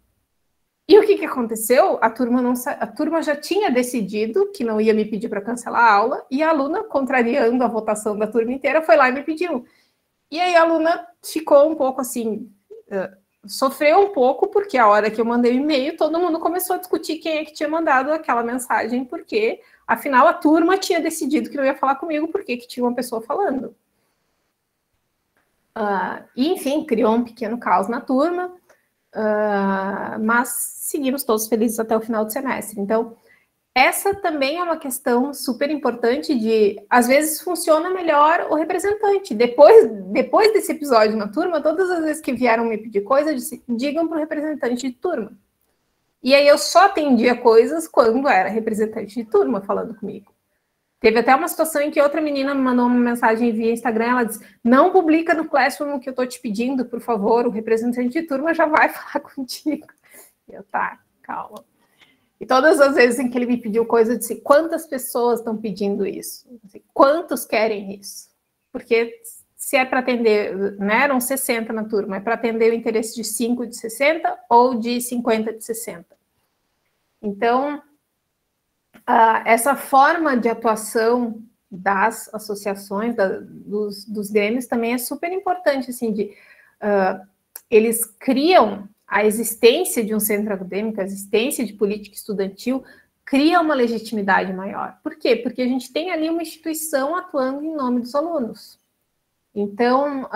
E o que aconteceu? A turma já tinha decidido que não ia me pedir para cancelar a aula, e a aluna, contrariando a votação da turma inteira, foi lá e me pediu. E aí a aluna ficou um pouco assim, sofreu um pouco, porque a hora que eu mandei o e-mail, todo mundo começou a discutir quem é que tinha mandado aquela mensagem, porque, afinal, a turma tinha decidido que não ia falar comigo, porque que tinha uma pessoa falando. E, enfim, criou um pequeno caos na turma, mas seguimos todos felizes até o final do semestre. Então, essa também é uma questão super importante de, às vezes, funciona melhor o representante. Depois desse episódio na turma, todas as vezes que vieram me pedir coisa, eu disse, digam para o representante de turma. E aí eu só atendia coisas quando era representante de turma falando comigo. Teve até uma situação em que outra menina me mandou uma mensagem via Instagram, ela disse, não publica no Classroom o que eu estou te pedindo, por favor, o representante de turma já vai falar contigo. E eu, tá, calma. E todas as vezes em que ele me pediu coisa, eu disse, quantas pessoas estão pedindo isso? Quantos querem isso? Porque se é para atender, né, eram 60 na turma, é para atender o interesse de 5 de 60 ou de 50 de 60. Então, essa forma de atuação das associações, dos grêmios, também é super importante, assim, eles criam a existência de um centro acadêmico, a existência de política estudantil, cria uma legitimidade maior. Por quê? Porque a gente tem ali uma instituição atuando em nome dos alunos. Então,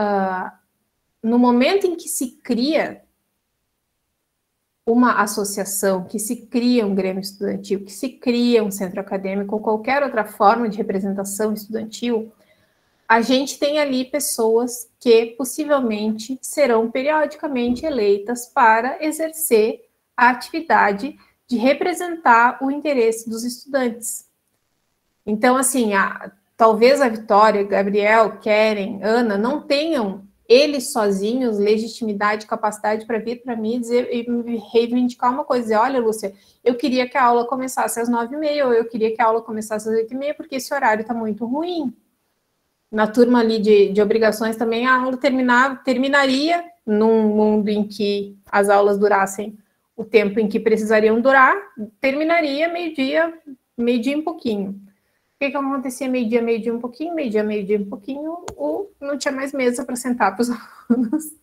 no momento em que se cria uma associação, que se cria um grêmio estudantil, que se cria um centro acadêmico ou qualquer outra forma de representação estudantil, a gente tem ali pessoas que possivelmente serão periodicamente eleitas para exercer a atividade de representar o interesse dos estudantes. Então, assim, talvez a Vitória, Gabriel, Keren, Ana, não tenham eles sozinhos legitimidade, capacidade para vir para mim e me reivindicar uma coisa, dizer, olha, Lúcia, eu queria que a aula começasse às 9h30, ou eu queria que a aula começasse às 8h30, porque esse horário está muito ruim. Na turma ali de obrigações também, a aula terminaria num mundo em que as aulas durassem o tempo em que precisariam durar, terminaria meio-dia e um pouquinho. O que acontecia meio-dia e um pouquinho, meio-dia e um pouquinho, não tinha mais mesa para sentar para os alunos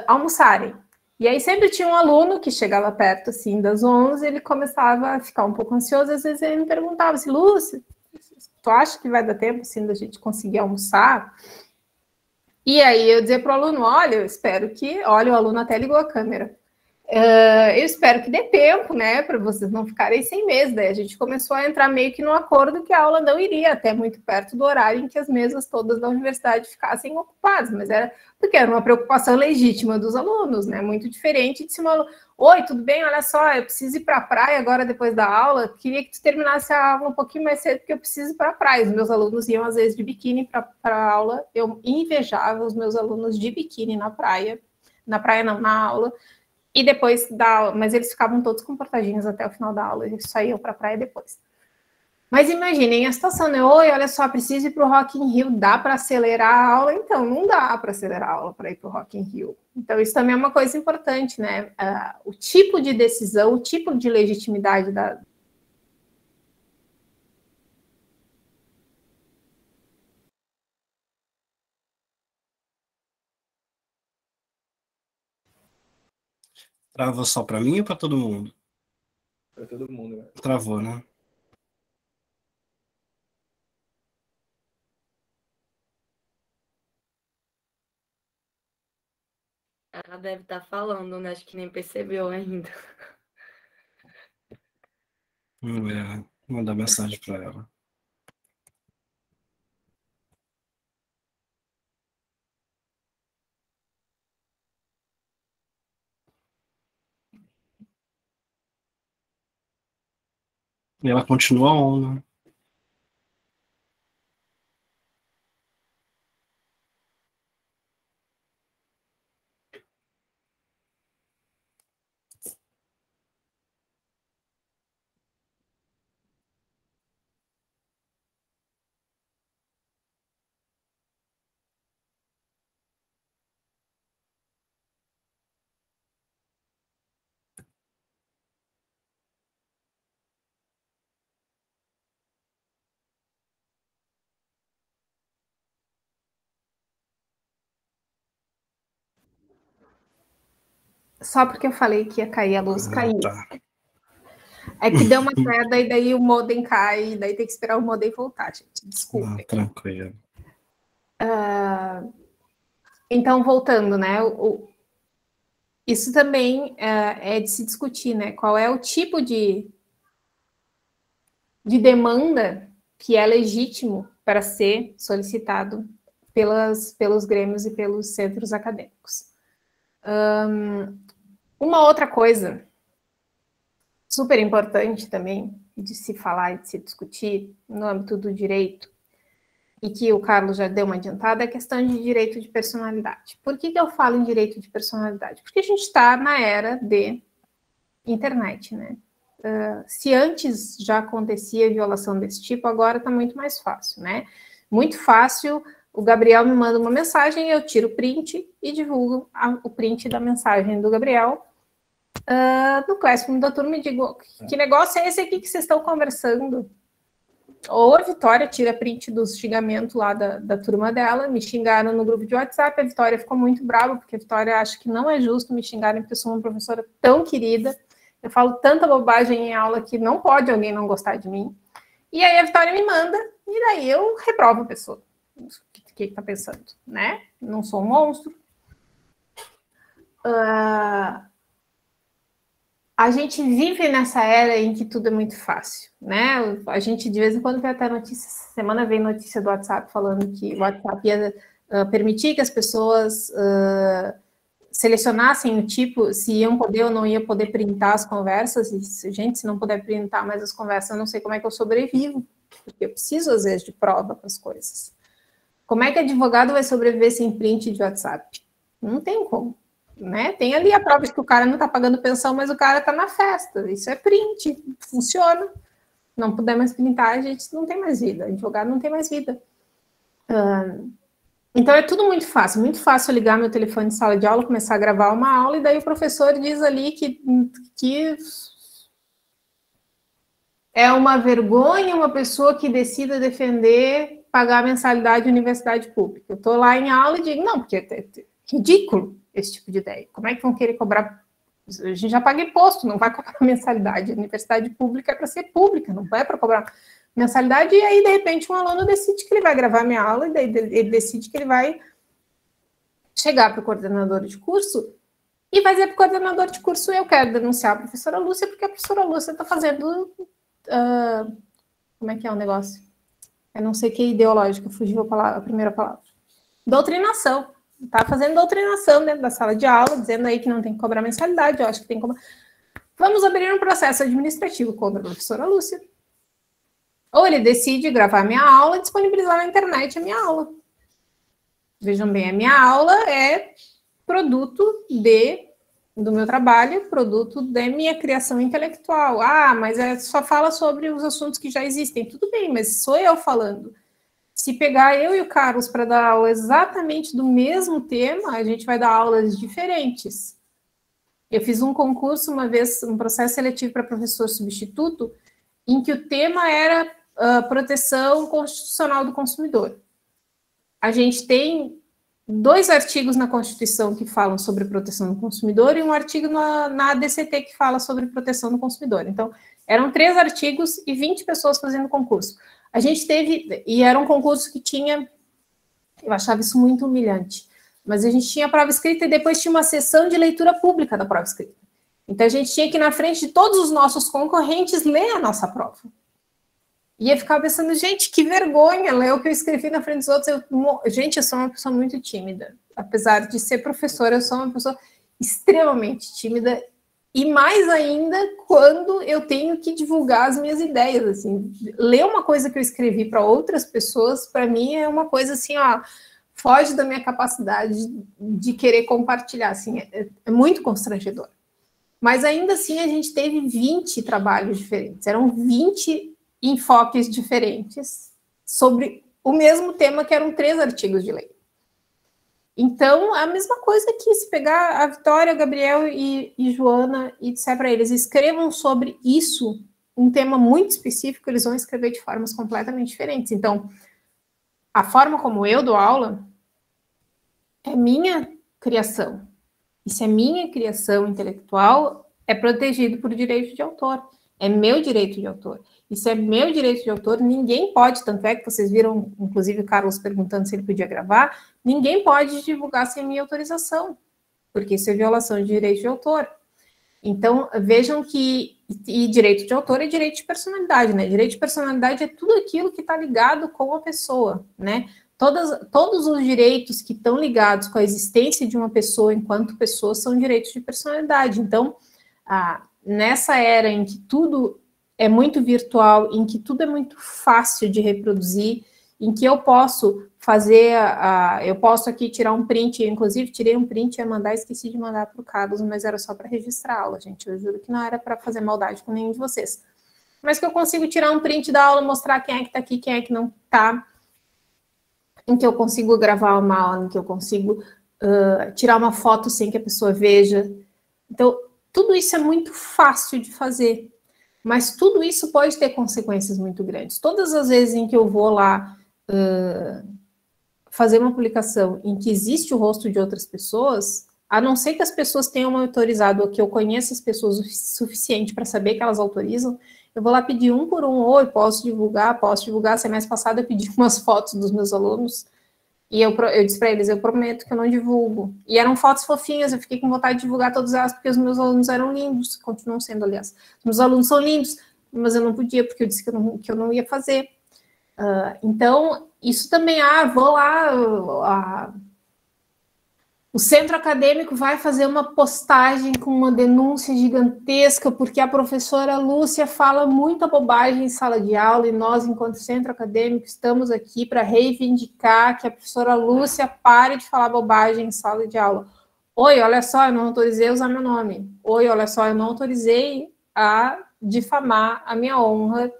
almoçarem. E aí sempre tinha um aluno que chegava perto, assim, das 11, ele começava a ficar um pouco ansioso, às vezes ele me perguntava assim, Lúcia, tu acha que vai dar tempo, assim, da gente conseguir almoçar? E aí eu dizia para o aluno, olha, eu espero que... Olha, o aluno até ligou a câmera. Eu espero que dê tempo, né, para vocês não ficarem sem mesa. Daí a gente começou a entrar meio que no acordo que a aula não iria até muito perto do horário em que as mesas todas da universidade ficassem ocupadas, mas era porque era uma preocupação legítima dos alunos, né, muito diferente de se uma aluna, oi, tudo bem, olha só, eu preciso ir para a praia agora depois da aula, queria que tu terminasse a aula um pouquinho mais cedo porque eu preciso ir para a praia. Os meus alunos iam às vezes de biquíni para a aula, eu invejava os meus alunos de biquíni na praia não, na aula, e depois da aula, mas eles ficavam todos comportadinhos até o final da aula, eles saíam para a praia depois. Mas imaginem a situação, né? Oi, olha só, preciso ir para o Rock in Rio, dá para acelerar a aula? Então, não dá para acelerar a aula para ir para o Rock in Rio. Então, isso também é uma coisa importante, né? O tipo de decisão, o tipo de legitimidade da... Travou só para mim ou para todo mundo? Para todo mundo, né? Travou, né? Ela deve estar falando, né? Acho que nem percebeu ainda. Vamos ver, mandar mensagem para ela. E ela continua on, né? Só porque eu falei que ia cair a luz, caiu. Tá. É que deu uma queda e daí o modem cai, e daí tem que esperar o modem voltar, gente. Desculpa. Tranquilo. Então, voltando, né? Isso também é de se discutir, né? Qual é o tipo de demanda que é legítimo para ser solicitado pelos grêmios e pelos centros acadêmicos. Uma outra coisa super importante também de se falar e de se discutir no âmbito do direito, e que o Carlos já deu uma adiantada, é a questão de direito de personalidade. Por que eu falo em direito de personalidade? Porque a gente está na era de internet, né? Se antes já acontecia violação desse tipo, agora está muito mais fácil, né? Muito fácil, o Gabriel me manda uma mensagem, eu tiro o print e divulgo o print da mensagem do Gabriel no Classroom da turma e digo, que negócio é esse aqui que vocês estão conversando? Ou a Vitória tira print dos xingamentos lá da turma dela, me xingaram no grupo de WhatsApp, a Vitória ficou muito brava, porque a Vitória acha que não é justo me xingarem, porque eu sou uma professora tão querida, eu falo tanta bobagem em aula que não pode alguém não gostar de mim. E aí a Vitória me manda, e daí eu reprovo a pessoa. O que tá pensando, né? Não sou um monstro. A gente vive nessa era em que tudo é muito fácil, né? A gente, de vez em quando, vê até notícia, essa semana veio notícia do WhatsApp falando que o WhatsApp ia permitir que as pessoas selecionassem o tipo, se iam poder ou não ia poder printar as conversas, e, gente, se não puder printar mais as conversas, eu não sei como é que eu sobrevivo, porque eu preciso, às vezes, de prova para as coisas. Como é que advogado vai sobreviver sem print de WhatsApp? Não tem como. Né? Tem ali a prova de que o cara não está pagando pensão, mas o cara está na festa. Isso é print, funciona. Não puder mais printar, a gente não tem mais vida. Advogado não tem mais vida. Então é tudo muito fácil ligar meu telefone de sala de aula, começar a gravar uma aula, e daí o professor diz ali que é uma vergonha uma pessoa que decida defender pagar a mensalidade de universidade pública. Eu estou lá em aula e digo, não, porque é ridículo esse tipo de ideia. Como é que vão querer cobrar? A gente já paga imposto, não vai cobrar mensalidade. A universidade pública é para ser pública, não é para cobrar mensalidade. E aí, de repente, um aluno decide que ele vai gravar minha aula, e daí ele decide que ele vai chegar para o coordenador de curso e vai dizer para o coordenador de curso, eu quero denunciar a professora Lúcia, porque a professora Lúcia está fazendo... como é que é o negócio? Eu não sei o que é ideológico, fugiu a primeira palavra. Doutrinação. Está fazendo doutrinação dentro da sala de aula, dizendo aí que não tem que cobrar mensalidade, eu acho que tem que cobrar. Vamos abrir um processo administrativo contra a professora Lúcia. Ou ele decide gravar minha aula e disponibilizar na internet a minha aula. Vejam bem, a minha aula é produto do meu trabalho, produto da minha criação intelectual. Ah, mas só fala sobre os assuntos que já existem. Tudo bem, mas sou eu falando. Se pegar eu e o Carlos para dar aula exatamente do mesmo tema, a gente vai dar aulas diferentes. Eu fiz um concurso uma vez, um processo seletivo para professor substituto, em que o tema era proteção constitucional do consumidor. A gente tem 2 artigos na Constituição que falam sobre proteção do consumidor e um artigo na ADCT que fala sobre proteção do consumidor. Então, eram 3 artigos e 20 pessoas fazendo concurso. A gente teve, e era um concurso que tinha, eu achava isso muito humilhante, mas a gente tinha a prova escrita e depois tinha uma sessão de leitura pública da prova escrita. Então, a gente tinha que, na frente de todos os nossos concorrentes, ler a nossa prova. E eu ficava pensando, gente, que vergonha ler o que eu escrevi na frente dos outros. Gente, eu sou uma pessoa muito tímida. Apesar de ser professora, eu sou uma pessoa extremamente tímida. E mais ainda quando eu tenho que divulgar as minhas ideias. Assim, ler uma coisa que eu escrevi para outras pessoas, para mim, é uma coisa assim, ó, foge da minha capacidade de querer compartilhar. Assim, é muito constrangedor. Mas ainda assim, a gente teve 20 trabalhos diferentes. Eram 20 enfoques diferentes sobre o mesmo tema, que eram 3 artigos de lei. Então, a mesma coisa que se pegar a Vitória, Gabriel e Joana e disser para eles, escrevam sobre isso, um tema muito específico, eles vão escrever de formas completamente diferentes. Então, a forma como eu dou aula é minha criação. E se é minha criação intelectual, é protegido por direito de autor. É meu direito de autor. Isso é meu direito de autor, ninguém pode, tanto é que vocês viram, inclusive, o Carlos perguntando se ele podia gravar, ninguém pode divulgar sem minha autorização, porque isso é violação de direito de autor. Então, vejam que, e direito de autor é direito de personalidade, né? Direito de personalidade é tudo aquilo que está ligado com a pessoa, né? Todos os direitos que estão ligados com a existência de uma pessoa enquanto pessoa são direitos de personalidade. Então, nessa era em que tudo é muito virtual, em que tudo é muito fácil de reproduzir, em que eu posso fazer, eu posso aqui tirar um print, inclusive tirei um print e ia mandar, esqueci de mandar para o Carlos, mas era só para registrar a aula, gente, eu juro que não era para fazer maldade com nenhum de vocês. Mas que eu consigo tirar um print da aula, mostrar quem é que está aqui, quem é que não está, em que eu consigo gravar uma aula, em que eu consigo tirar uma foto sem que a pessoa veja. Então, tudo isso é muito fácil de fazer. Mas tudo isso pode ter consequências muito grandes. Todas as vezes em que eu vou lá fazer uma publicação em que existe o rosto de outras pessoas, a não ser que as pessoas tenham autorizado ou que eu conheça as pessoas o suficiente para saber que elas autorizam, eu vou lá pedir um por um, oi, posso divulgar. Semestre passado eu pedi umas fotos dos meus alunos, e eu disse para eles, eu prometo que eu não divulgo. E eram fotos fofinhas, eu fiquei com vontade de divulgar todas elas, porque os meus alunos eram lindos, continuam sendo, aliás. Os meus alunos são lindos, mas eu não podia, porque eu disse que eu não ia fazer. Então, isso também, vou lá, o centro acadêmico vai fazer uma postagem com uma denúncia gigantesca, porque a professora Lúcia fala muita bobagem em sala de aula, e nós, enquanto centro acadêmico, estamos aqui para reivindicar que a professora Lúcia pare de falar bobagem em sala de aula. Oi, olha só, eu não autorizei a usar meu nome. Oi, olha só, eu não autorizei a difamar a minha honra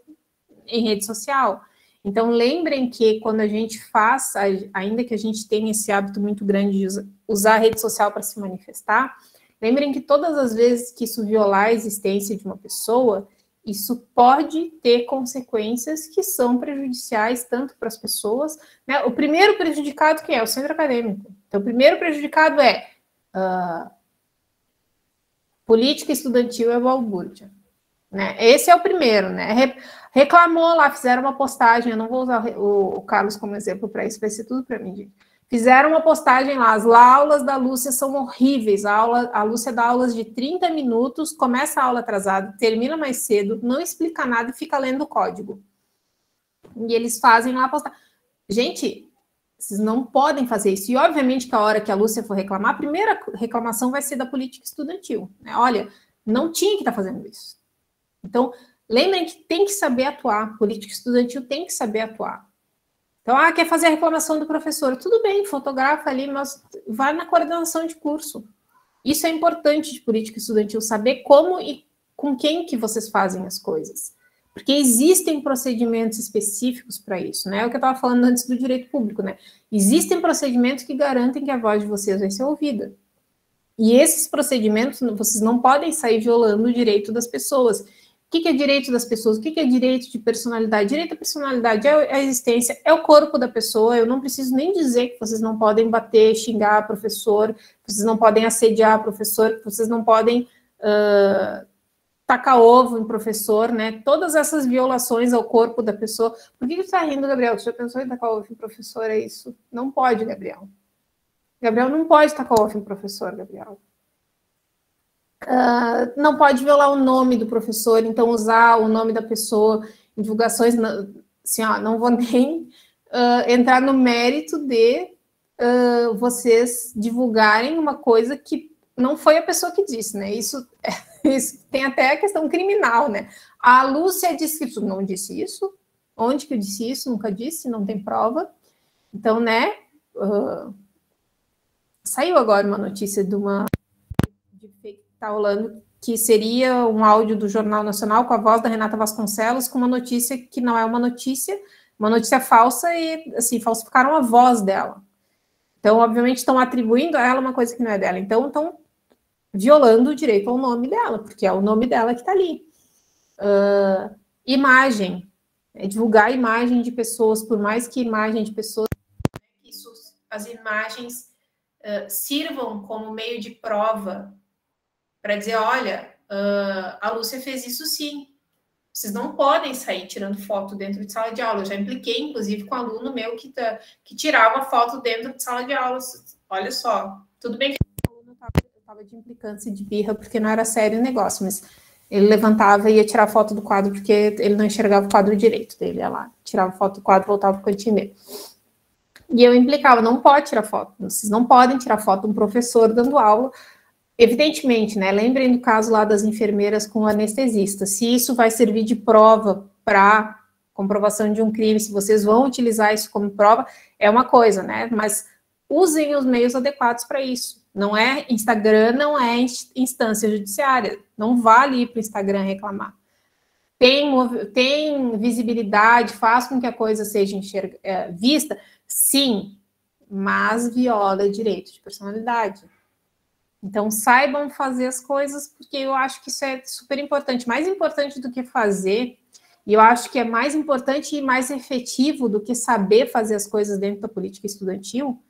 em rede social. Então, lembrem que quando a gente faz, ainda que a gente tenha esse hábito muito grande de usar a rede social para se manifestar, lembrem que todas as vezes que isso violar a existência de uma pessoa, isso pode ter consequências que são prejudiciais tanto para as pessoas, né? O primeiro prejudicado quem é? O centro acadêmico. Então, o primeiro prejudicado é política estudantil é balbúrdia. Né? Esse é o primeiro, né? Reclamou lá, fizeram uma postagem, eu não vou usar o Carlos como exemplo para isso, vai ser tudo para mim, gente. Fizeram uma postagem lá, as aulas da Lúcia são horríveis, a Lúcia dá aulas de 30 minutos, começa a aula atrasada, termina mais cedo, não explica nada e fica lendo o código. E eles fazem lá a postagem. Gente, vocês não podem fazer isso. E obviamente que a hora que a Lúcia for reclamar, a primeira reclamação vai ser da política estudantil. Né? Olha, não tinha que estar fazendo isso. Então, lembrem que tem que saber atuar, política estudantil tem que saber atuar. Então, quer fazer a reclamação do professor, tudo bem, fotografa ali, mas vai na coordenação de curso. Isso é importante de política estudantil, saber como e com quem que vocês fazem as coisas. Porque existem procedimentos específicos para isso, né? É o que eu estava falando antes do direito público, né? Existem procedimentos que garantem que a voz de vocês vai ser ouvida. E esses procedimentos, vocês não podem sair violando o direito das pessoas. O que é direito das pessoas? O que é direito de personalidade? Direito à personalidade é a existência, é o corpo da pessoa. Eu não preciso nem dizer que vocês não podem bater, xingar professor, vocês não podem assediar professor, vocês não podem tacar ovo em professor, né? Todas essas violações ao corpo da pessoa. Por que você está rindo, Gabriel? Você já pensou em tacar ovo em professor? É isso? Não pode, Gabriel. Gabriel não pode tacar ovo em professor, Gabriel. Não pode violar o nome do professor, então usar o nome da pessoa em divulgações, assim, ó, não vou nem entrar no mérito de vocês divulgarem uma coisa que não foi a pessoa que disse, né? Isso tem até a questão criminal, né? A Lúcia disse que isso, não disse isso. Onde que eu disse isso? Nunca disse, não tem prova. Então, né? Saiu agora uma notícia de que está rolando, que seria um áudio do Jornal Nacional com a voz da Renata Vasconcelos, com uma notícia que não é uma notícia falsa, e assim, falsificaram a voz dela. Então, obviamente, estão atribuindo a ela uma coisa que não é dela. Então, estão violando o direito ao nome dela, porque é o nome dela que está ali. Imagem, divulgar a imagem de pessoas, por mais que imagem de pessoas, as imagens sirvam como meio de prova para dizer, olha, a Lúcia fez isso sim. Vocês não podem sair tirando foto dentro de sala de aula. Eu já impliquei, inclusive, com um aluno meu que tirava foto dentro de sala de aula. Olha só, tudo bem que o aluno estava de implicância, de birra, porque não era sério o negócio, mas ele levantava e ia tirar foto do quadro, porque ele não enxergava o quadro direito dele. Ia lá, tirava foto do quadro, voltava para o cantinho dele. E eu implicava, não pode tirar foto. Vocês não podem tirar foto de um professor dando aula. Evidentemente, né? Lembrem do caso lá das enfermeiras com o anestesista. Se isso vai servir de prova para comprovação de um crime, se vocês vão utilizar isso como prova, é uma coisa, né? Mas usem os meios adequados para isso. Não é Instagram, não é instância judiciária. Não vale ir para o Instagram reclamar. Tem visibilidade, faz com que a coisa seja vista, sim, mas viola direito de personalidade. Então, saibam fazer as coisas, porque eu acho que isso é super importante. Mais importante do que fazer, e eu acho que é mais importante e mais efetivo do que saber fazer as coisas dentro da política estudantil,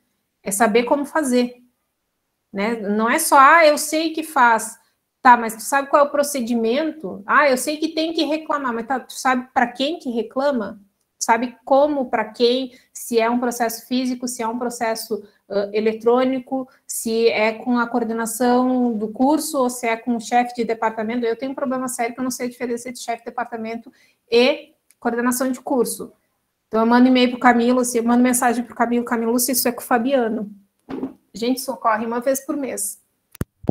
é saber como fazer. Né? Não é só, eu sei que faz, tá, mas tu sabe qual é o procedimento? Eu sei que tem que reclamar, mas tá, tu sabe para quem que reclama? Sabe como, para quem, se é um processo físico, se é um processo eletrônico, se é com a coordenação do curso ou se é com o chefe de departamento. Eu tenho um problema sério que eu não sei a diferença entre chefe de departamento e coordenação de curso. Então, eu mando e-mail para o Camilo, eu mando mensagem para o Camilo, se isso é com o Fabiano. Gente, socorre uma vez por mês.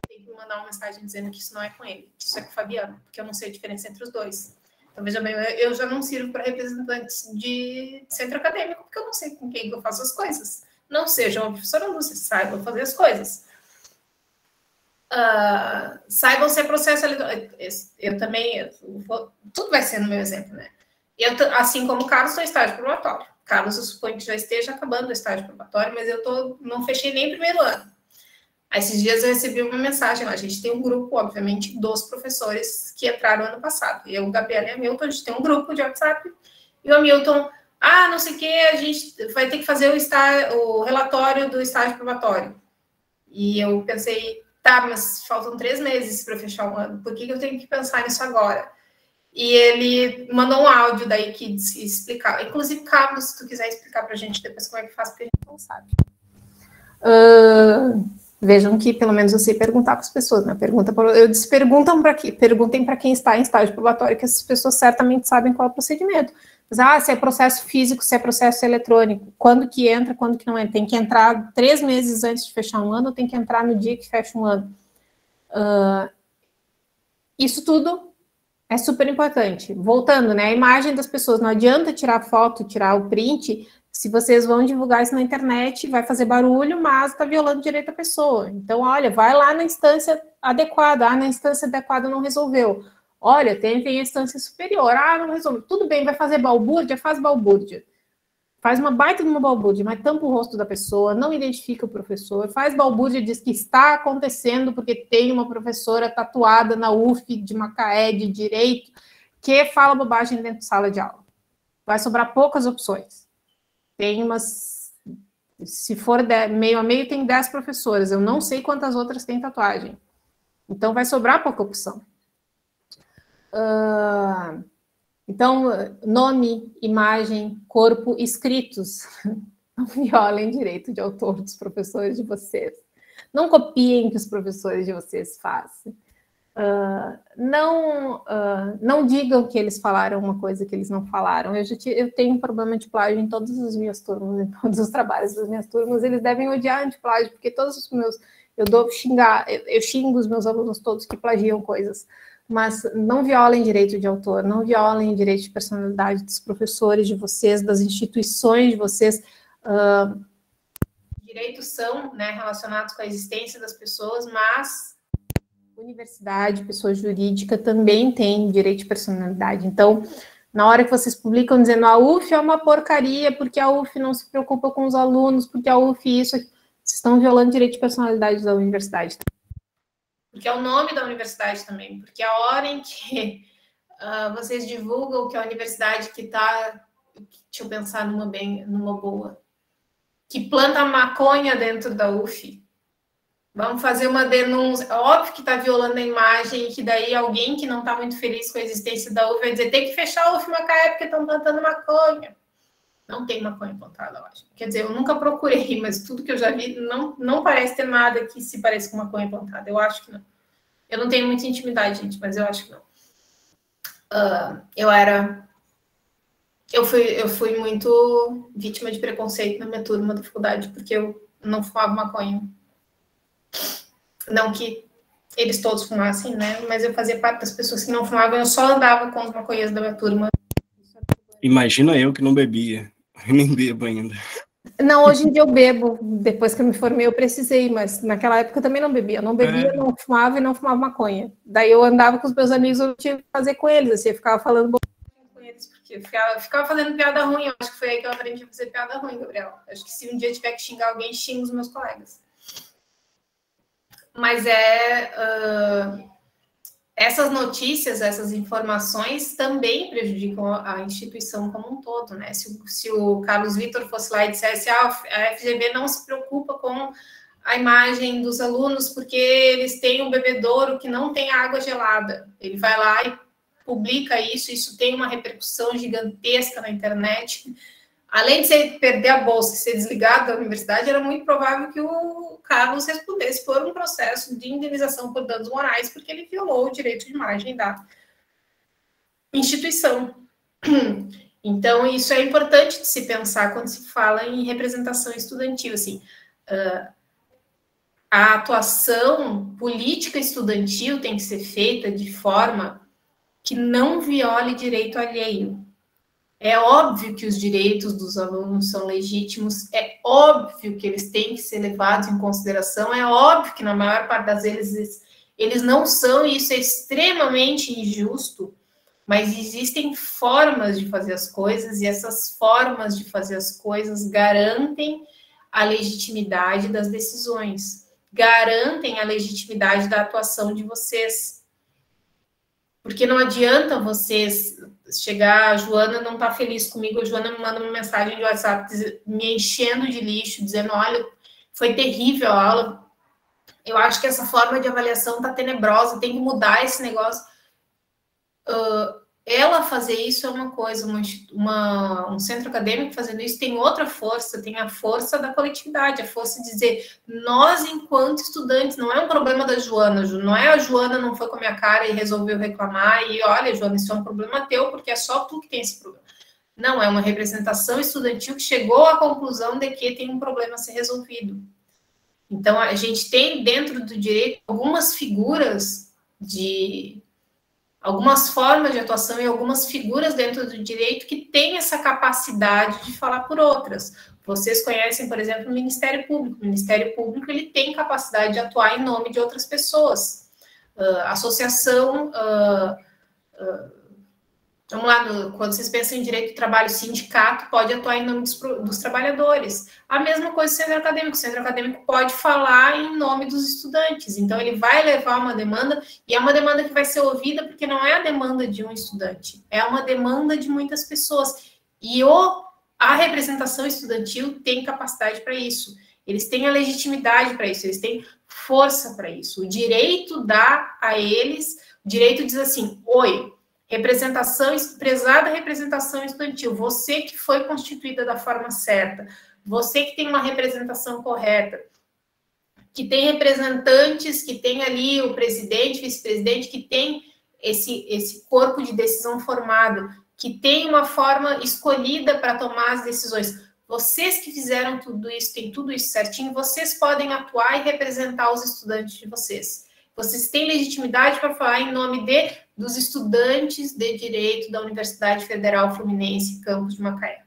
Tem que mandar uma mensagem dizendo que isso não é com ele, que isso é com o Fabiano, porque eu não sei a diferença entre os dois. Então, veja bem, eu já não sirvo para representantes de centro acadêmico, porque eu não sei com quem eu faço as coisas. Não sejam uma professora Lúcia, saibam fazer as coisas. Saibam se é processo eletrônico. Eu também, tudo vai ser no meu exemplo, né? Eu, assim como o Carlos, estou em estágio probatório. Carlos, eu suponho que já esteja acabando o estágio probatório, mas eu não fechei nem primeiro ano. Aí, esses dias eu recebi uma mensagem, a gente tem um grupo, obviamente, dos professores que entraram ano passado. Eu, o Gabriel e a Milton, a gente tem um grupo de WhatsApp, e o Milton, não sei o que, a gente vai ter que fazer o relatório do estágio probatório. E eu pensei, tá, mas faltam 3 meses para fechar um ano, por que eu tenho que pensar nisso agora? E ele mandou um áudio daí que explicava, inclusive, Carlos, se tu quiser explicar para a gente depois como é que faz, porque a gente não sabe. Vejam que pelo menos eu sei perguntar para as pessoas, né? Perguntem para quem está em estágio probatório, que essas pessoas certamente sabem qual é o procedimento. Mas, se é processo físico, se é processo eletrônico, quando que entra, quando que não entra. Tem que entrar 3 meses antes de fechar um ano, ou tem que entrar no dia que fecha um ano. Isso tudo é super importante. Voltando, né? A imagem das pessoas, não adianta tirar foto, tirar o print, se vocês vão divulgar isso na internet, vai fazer barulho, mas está violando o direito da pessoa. Então, olha, vai lá na instância adequada. Na instância adequada não resolveu. Olha, tem a instância superior. Não resolveu. Tudo bem, vai fazer balbúrdia? Faz balbúrdia. Faz uma baita de uma balbúrdia, mas tampa o rosto da pessoa, não identifica o professor, faz balbúrdia, diz que está acontecendo porque tem uma professora tatuada na UF de Macaé de Direito que fala bobagem dentro de sala de aula. Vai sobrar poucas opções. Tem umas... Se for meio a meio, tem 10 professoras. Eu não sei quantas outras têm tatuagem. Então, vai sobrar pouca opção. Então, nome, imagem, corpo, escritos. Não violem direito de autor dos professores de vocês. Não copiem o que os professores de vocês fazem. Não digam que eles falaram uma coisa que eles não falaram. Eu tenho um problema de plágio em todas as minhas turmas, em todos os trabalhos das minhas turmas. Eles devem odiar antiplágio, porque todos os meus... Eu xingo os meus alunos todos que plagiam coisas. Mas não violem direito de autor, não violem direito de personalidade dos professores de vocês, das instituições de vocês. Direitos são, né, relacionados com a existência das pessoas, mas universidade, pessoa jurídica também tem direito de personalidade. Então, na hora que vocês publicam dizendo a UF é uma porcaria, porque a UF não se preocupa com os alunos, porque a UF isso, vocês estão violando o direito de personalidade da universidade. Porque é o nome da universidade também, porque a hora em que vocês divulgam que a universidade que está, deixa eu pensar numa boa, que planta maconha dentro da UF, vamos fazer uma denúncia, óbvio que está violando a imagem, e que daí alguém que não está muito feliz com a existência da UF vai dizer, tem que fechar a UF Macaé porque estão plantando maconha. Não tem maconha plantada, eu acho. Quer dizer, eu nunca procurei, mas tudo que eu já vi não parece ter nada que se pareça com maconha plantada. Eu acho que não. Eu não tenho muita intimidade, gente, mas eu acho que não. Eu fui muito vítima de preconceito na minha turma da faculdade, porque eu não fumava maconha. Não que eles todos fumassem, né? Mas eu fazia parte das pessoas que não fumavam, eu só andava com os maconheiros da minha turma. Imagina eu que não bebia. Eu nem bebo ainda. Não, hoje em dia eu bebo. Depois que eu me formei, eu precisei, mas naquela época eu também não bebia. Eu não bebia, não fumava e não fumava maconha. Daí eu andava com os meus amigos, eu tinha que fazer com eles. Assim, eu ficava falando com eles, porque eu ficava fazendo piada ruim. Eu acho que foi aí que eu aprendi a fazer piada ruim, Gabriel. Acho que se um dia eu tiver que xingar alguém, xingo os meus colegas. Mas essas notícias, essas informações também prejudicam a instituição como um todo, né? Se o Carlos Vitor fosse lá e dissesse a FGV não se preocupa com a imagem dos alunos porque eles têm um bebedouro que não tem água gelada. Ele vai lá e publica isso tem uma repercussão gigantesca na internet. Além de você perder a bolsa e ser desligado da universidade, era muito provável que o Carlos respondesse por um processo de indenização por danos morais, porque ele violou o direito de imagem da instituição. Então, isso é importante de se pensar quando se fala em representação estudantil. Assim, a atuação política estudantil tem que ser feita de forma que não viole direito alheio. É óbvio que os direitos dos alunos são legítimos, é óbvio que eles têm que ser levados em consideração, é óbvio que na maior parte das vezes eles não são, e isso é extremamente injusto, mas existem formas de fazer as coisas, e essas formas de fazer as coisas garantem a legitimidade das decisões, garantem a legitimidade da atuação de vocês. Porque não adianta vocês chegar, a Joana não está feliz comigo, a Joana me manda uma mensagem de WhatsApp me enchendo de lixo, dizendo, olha, foi terrível a aula, eu acho que essa forma de avaliação está tenebrosa, tem que mudar esse negócio. Ela fazer isso é uma coisa, um centro acadêmico fazendo isso tem outra força, tem a força da coletividade, a força de dizer, nós enquanto estudantes, não é um problema da Joana, não é a Joana não foi com a minha cara e resolveu reclamar, e olha, Joana, isso é um problema teu, porque é só tu que tem esse problema. Não, é uma representação estudantil que chegou à conclusão de que tem um problema a ser resolvido. Então, a gente tem dentro do direito algumas figuras de algumas formas de atuação e algumas figuras dentro do direito que têm essa capacidade de falar por outras. Vocês conhecem, por exemplo, o Ministério Público. O Ministério Público ele tem capacidade de atuar em nome de outras pessoas. Associação... vamos lá, quando vocês pensam em direito do trabalho, sindicato pode atuar em nome dos trabalhadores. A mesma coisa do centro acadêmico. O centro acadêmico pode falar em nome dos estudantes. Então, ele vai levar uma demanda, e é uma demanda que vai ser ouvida, porque não é a demanda de um estudante, é uma demanda de muitas pessoas. E a representação estudantil tem capacidade para isso. Eles têm a legitimidade para isso, eles têm força para isso. O direito dá a eles, o direito diz assim, oi, representação, prezada representação estudantil, você que foi constituída da forma certa, você que tem uma representação correta, que tem representantes, que tem ali o presidente, vice-presidente, que tem esse corpo de decisão formado, que tem uma forma escolhida para tomar as decisões. Vocês que fizeram tudo isso, tem tudo isso certinho, vocês podem atuar e representar os estudantes de vocês. Vocês têm legitimidade para falar em nome dos estudantes de Direito da Universidade Federal Fluminense, campus de Macaé.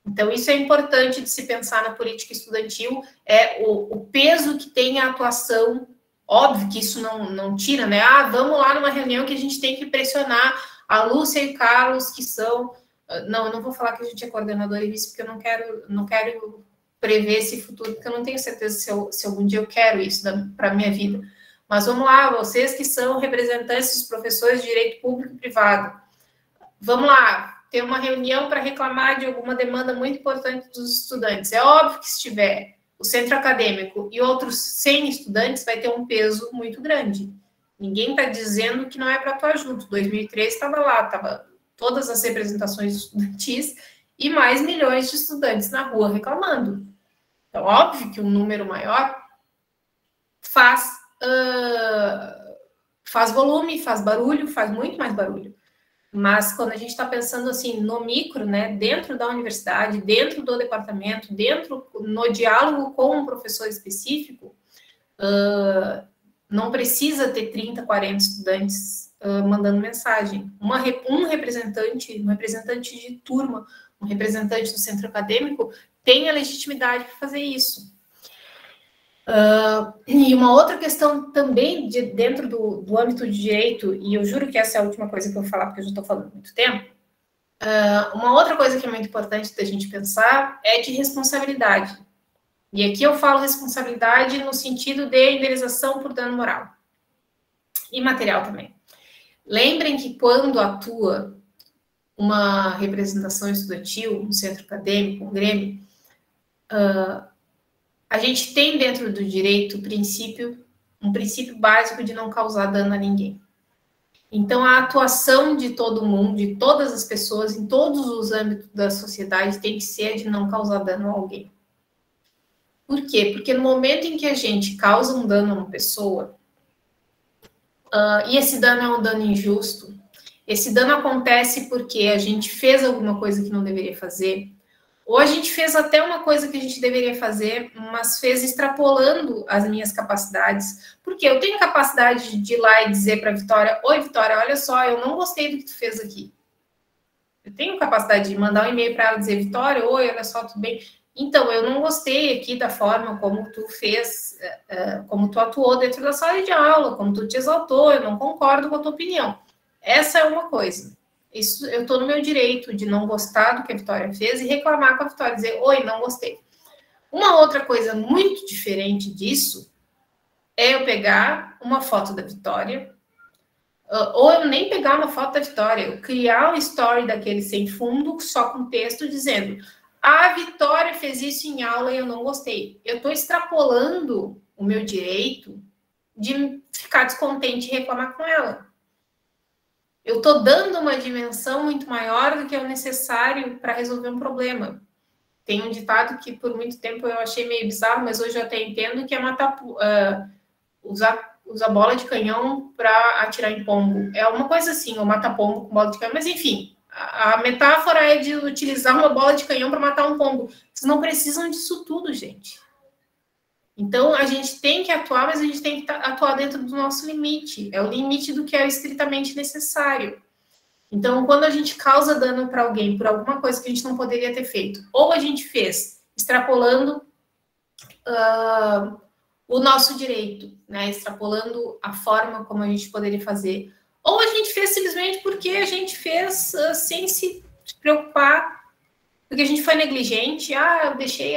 Então, isso é importante de se pensar na política estudantil, é o peso que tem a atuação. Óbvio que isso não tira, né? Vamos lá numa reunião que a gente tem que pressionar a Lúcia e o Carlos, que são... Não, eu não vou falar que a gente é coordenador e vice, porque eu não quero prever esse futuro, porque eu não tenho certeza se algum dia eu quero isso para a minha vida. Mas vamos lá, vocês que são representantes dos professores de direito público e privado, vamos lá, ter uma reunião para reclamar de alguma demanda muito importante dos estudantes. É óbvio que se tiver o centro acadêmico e outros 100 estudantes, vai ter um peso muito grande. Ninguém está dizendo que não é para atuar junto. 2013 estava lá, estava todas as representações estudantis e mais milhões de estudantes na rua reclamando. Então, óbvio que um número maior faz volume, faz barulho, faz muito mais barulho. Mas quando a gente está pensando assim no micro, né, dentro da universidade, dentro do departamento, no diálogo com um professor específico, não precisa ter 30, 40 estudantes mandando mensagem. Um representante de turma, um representante do centro acadêmico tem a legitimidade para fazer isso. E uma outra questão também dentro do âmbito de direito, e eu juro que essa é a última coisa que eu vou falar, porque eu já estou falando há muito tempo, uma outra coisa que é muito importante da gente pensar é de responsabilidade. E aqui eu falo responsabilidade no sentido de indenização por dano moral. E material também. Lembrem que quando atua uma representação estudantil, um centro acadêmico, um grêmio, a gente tem dentro do direito um princípio básico de não causar dano a ninguém. Então, a atuação de todo mundo, de todas as pessoas, em todos os âmbitos da sociedade, tem que ser de não causar dano a alguém. Por quê? Porque no momento em que a gente causa um dano a uma pessoa, e esse dano é um dano injusto, esse dano acontece porque a gente fez alguma coisa que não deveria fazer, ou a gente fez até uma coisa que a gente deveria fazer, mas fez extrapolando as minhas capacidades. Porque eu tenho capacidade de ir lá e dizer para a Vitória, oi, Vitória, olha só, eu não gostei do que tu fez aqui. Eu tenho capacidade de mandar um e-mail para ela dizer, Vitória, oi, olha só, tudo bem? Então, eu não gostei aqui da forma como tu fez, como tu atuou dentro da sala de aula, como tu te exaltou, eu não concordo com a tua opinião. Essa é uma coisa. Isso, eu estou no meu direito de não gostar do que a Vitória fez e reclamar com a Vitória, dizer, oi, não gostei. Uma outra coisa muito diferente disso é eu pegar uma foto da Vitória, ou eu nem pegar uma foto da Vitória, eu criar um story daquele sem fundo, só com texto dizendo, a Vitória fez isso em aula e eu não gostei. Eu estou extrapolando o meu direito de ficar descontente e reclamar com ela. Eu estou dando uma dimensão muito maior do que é o necessário para resolver um problema. Tem um ditado que por muito tempo eu achei meio bizarro, mas hoje eu até entendo, que é usar bola de canhão para atirar em pombo. É uma coisa assim, ou matar pombo com bola de canhão, mas enfim, a metáfora é de utilizar uma bola de canhão para matar um pombo. Vocês não precisam disso tudo, gente. Então, a gente tem que atuar, mas a gente tem que atuar dentro do nosso limite. É o limite do que é estritamente necessário. Então, quando a gente causa dano para alguém por alguma coisa que a gente não poderia ter feito, ou a gente fez extrapolando o nosso direito, né? Extrapolando a forma como a gente poderia fazer, ou a gente fez simplesmente porque a gente fez sem se preocupar, porque a gente foi negligente. Eu deixei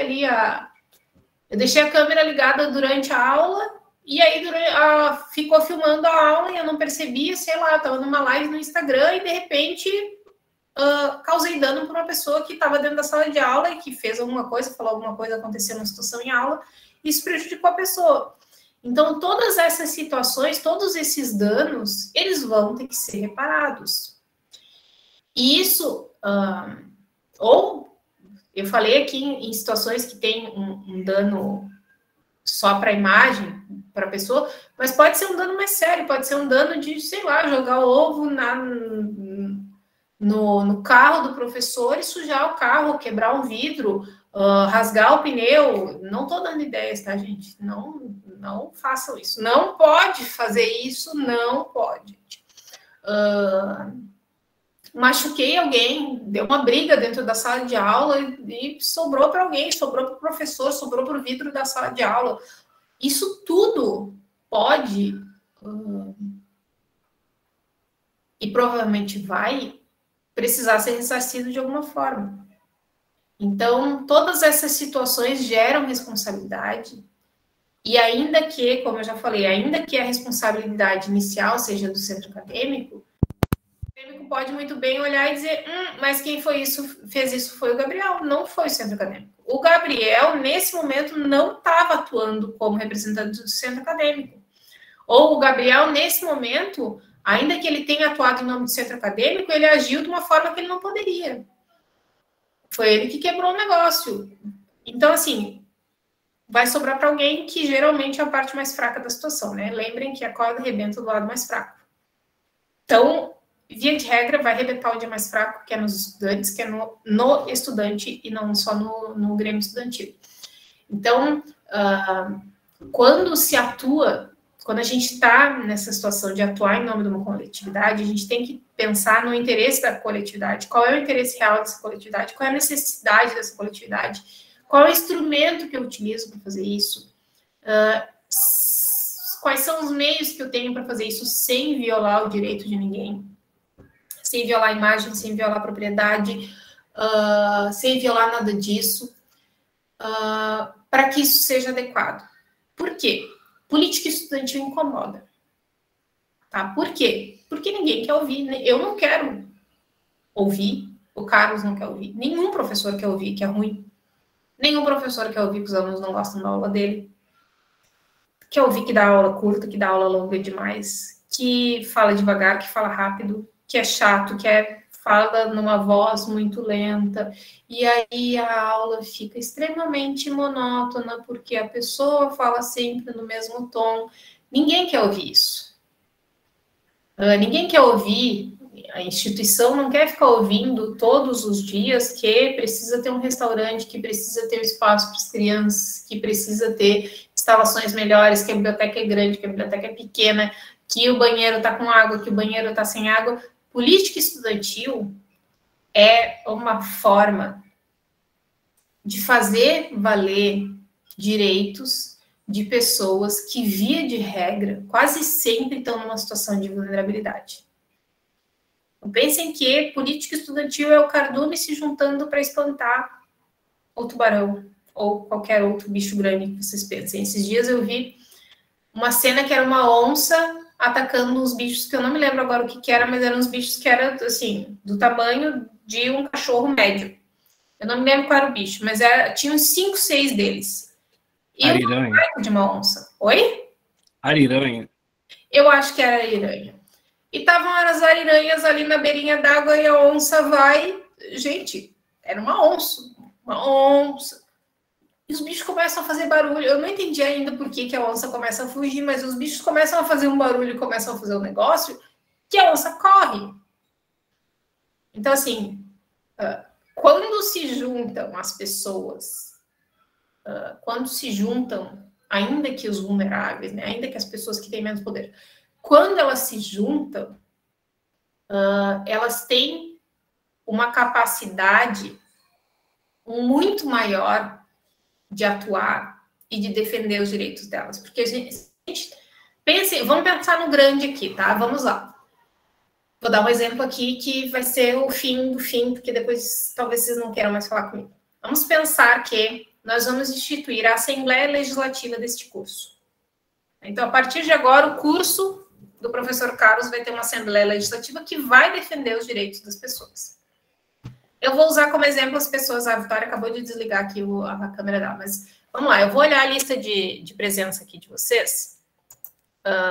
a câmera ligada durante a aula, e aí ficou filmando a aula e eu não percebi, sei lá, eu estava numa live no Instagram e de repente causei dano para uma pessoa que estava dentro da sala de aula e que fez alguma coisa, falou alguma coisa, aconteceu uma situação em aula, isso prejudicou a pessoa. Então, todas essas situações, todos esses danos, eles vão ter que ser reparados. E isso, ou eu falei aqui em situações que tem um dano só para a imagem, para a pessoa, mas pode ser um dano mais sério, pode ser um dano de, sei lá, jogar o ovo no carro do professor e sujar o carro, quebrar um vidro, rasgar o pneu. Não estou dando ideias, tá, gente? Não façam isso. Não pode fazer isso, não pode. Machuquei alguém, deu uma briga dentro da sala de aula e sobrou para alguém, sobrou para o professor, sobrou para o vidro da sala de aula. Isso tudo pode e provavelmente vai precisar ser ressarcido de alguma forma. Então, todas essas situações geram responsabilidade, e ainda que, como eu já falei, ainda que a responsabilidade inicial seja do centro acadêmico, pode muito bem olhar e dizer, mas quem fez isso foi o Gabriel, não foi o centro acadêmico. O Gabriel, nesse momento, não estava atuando como representante do centro acadêmico. Ou o Gabriel, nesse momento, ainda que ele tenha atuado em nome do centro acadêmico, ele agiu de uma forma que ele não poderia. Foi ele que quebrou o negócio. Então, assim, vai sobrar para alguém que geralmente é a parte mais fraca da situação, né? Lembrem que a corda arrebenta do lado mais fraco. Então, via de regra, vai arrebentar onde é mais fraco, que é nos estudantes, que é no estudante e não só no Grêmio Estudantil. Então, quando se atua, quando a gente está nessa situação de atuar em nome de uma coletividade, a gente tem que pensar no interesse da coletividade. Qual é o interesse real dessa coletividade? Qual é a necessidade dessa coletividade? Qual é o instrumento que eu utilizo para fazer isso? Quais são os meios que eu tenho para fazer isso sem violar o direito de ninguém? Sem violar a imagem, sem violar a propriedade, sem violar nada disso, para que isso seja adequado. Por quê? Política estudantil incomoda. Tá? Por quê? Porque ninguém quer ouvir. Eu não quero ouvir, o Carlos não quer ouvir, nenhum professor quer ouvir que é ruim, nenhum professor quer ouvir que os alunos não gostam da aula dele, quer ouvir que dá aula curta, que dá aula longa demais, que fala devagar, que fala rápido, que é chato, que fala numa voz muito lenta, e aí a aula fica extremamente monótona, porque a pessoa fala sempre no mesmo tom. Ninguém quer ouvir isso. Ninguém quer ouvir, a instituição não quer ficar ouvindo todos os dias que precisa ter um restaurante, que precisa ter um espaço para as crianças, que precisa ter instalações melhores, que a biblioteca é grande, que a biblioteca é pequena, que o banheiro está com água, que o banheiro está sem água. Política estudantil é uma forma de fazer valer direitos de pessoas que, via de regra, quase sempre estão numa situação de vulnerabilidade. Não pensem que política estudantil é o cardume se juntando para espantar o tubarão ou qualquer outro bicho grande que vocês pensem. Esses dias eu vi uma cena que era uma onça atacando uns bichos que eu não me lembro agora o que era, mas eram uns bichos que eram, assim, do tamanho de um cachorro médio. Eu não me lembro qual era o bicho, mas tinha uns 5, 6 deles. E ariranha. De uma onça. Oi? Ariranha. Eu acho que era ariranha. E estavam as ariranhas ali na beirinha d'água e a onça vai... Gente, era uma onça. Uma onça. E os bichos começam a fazer barulho. Eu não entendi ainda por que a onça começa a fugir, mas os bichos começam a fazer um barulho e começam a fazer um negócio que a onça corre. Então, assim, quando se juntam as pessoas, quando se juntam ainda que os vulneráveis, né, ainda que as pessoas que têm menos poder, quando elas se juntam, elas têm uma capacidade muito maior de atuar e de defender os direitos delas. Porque a gente pense, vamos pensar no grande aqui, tá? Vamos lá. Vou dar um exemplo aqui que vai ser o fim do fim, porque depois talvez vocês não queiram mais falar comigo. Vamos pensar que nós vamos instituir a Assembleia Legislativa deste curso. Então, a partir de agora, o curso do professor Carlos vai ter uma Assembleia Legislativa que vai defender os direitos das pessoas. Eu vou usar como exemplo as pessoas... A Vitória acabou de desligar aqui a câmera dela, mas vamos lá. Eu vou olhar a lista de presença aqui de vocês,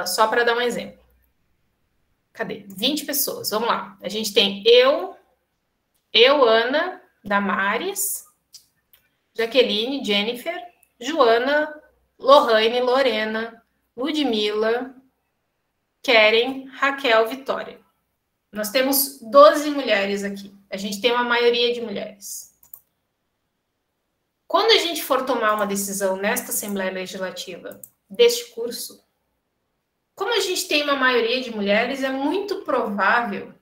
só para dar um exemplo. Cadê? 20 pessoas, vamos lá. A gente tem eu, Ana, Damares, Jaqueline, Jennifer, Joana, Lohane, Lorena, Ludmila, Keren, Raquel, Vitória. Nós temos 12 mulheres aqui. A gente tem uma maioria de mulheres. Quando a gente for tomar uma decisão nesta Assembleia Legislativa deste curso, como a gente tem uma maioria de mulheres, é muito provável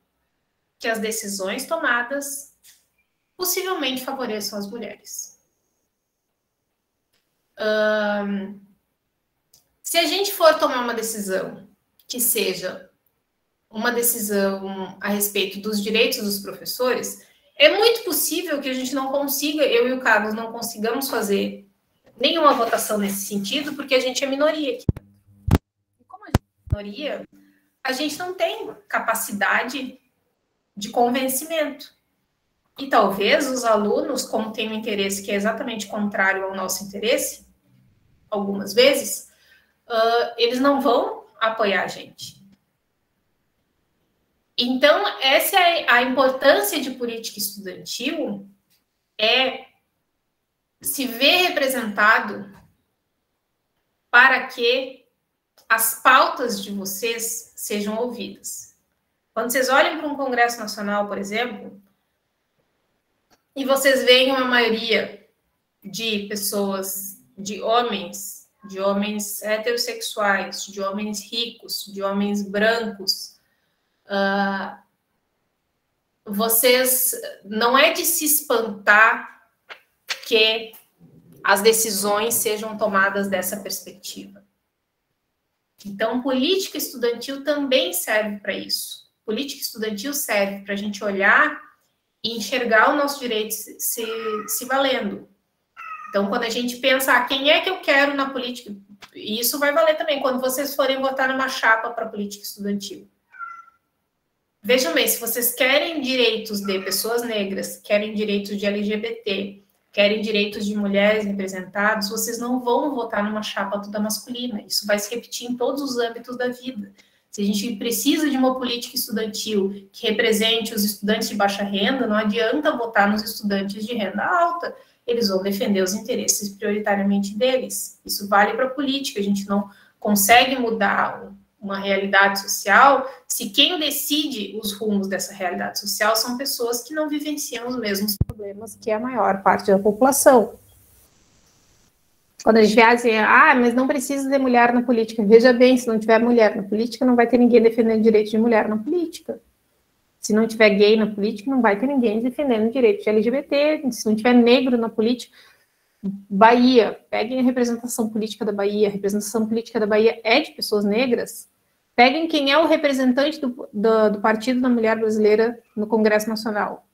que as decisões tomadas possivelmente favoreçam as mulheres. Se a gente for tomar uma decisão que seja uma decisão a respeito dos direitos dos professores, é muito possível que a gente não consiga, eu e o Carlos não consigamos fazer nenhuma votação nesse sentido, porque a gente é minoria aqui. E como a gente é minoria, a gente não tem capacidade de convencimento. E talvez os alunos, como têm um interesse que é exatamente contrário ao nosso interesse, algumas vezes, eles não vão apoiar a gente. Então, essa é a importância de política estudantil, é se ver representado para que as pautas de vocês sejam ouvidas. Quando vocês olham para um Congresso Nacional, por exemplo, e vocês veem uma maioria de pessoas, de homens heterossexuais, de homens ricos, de homens brancos, vocês, não é de se espantar que as decisões sejam tomadas dessa perspectiva. Então, política estudantil também serve para isso. Política estudantil serve para a gente olhar e enxergar o nosso direito se valendo. Então, quando a gente pensa, quem é que eu quero na política, e isso vai valer também quando vocês forem votar numa chapa para política estudantil. Vejam bem, se vocês querem direitos de pessoas negras, querem direitos de LGBT, querem direitos de mulheres representadas, vocês não vão votar numa chapa toda masculina. Isso vai se repetir em todos os âmbitos da vida. Se a gente precisa de uma política estudantil que represente os estudantes de baixa renda, não adianta votar nos estudantes de renda alta. Eles vão defender os interesses prioritariamente deles. Isso vale para a política. A gente não consegue mudar uma realidade social se quem decide os rumos dessa realidade social são pessoas que não vivenciam os mesmos problemas que a maior parte da população. Quando a gente vê assim, mas não precisa de mulher na política. Veja bem, se não tiver mulher na política, não vai ter ninguém defendendo direito de mulher na política. Se não tiver gay na política, não vai ter ninguém defendendo direito de LGBT. Se não tiver negro na política, Bahia, peguem a representação política da Bahia. A representação política da Bahia é de pessoas negras. Peguem quem é o representante do Partido da Mulher Brasileira no Congresso Nacional.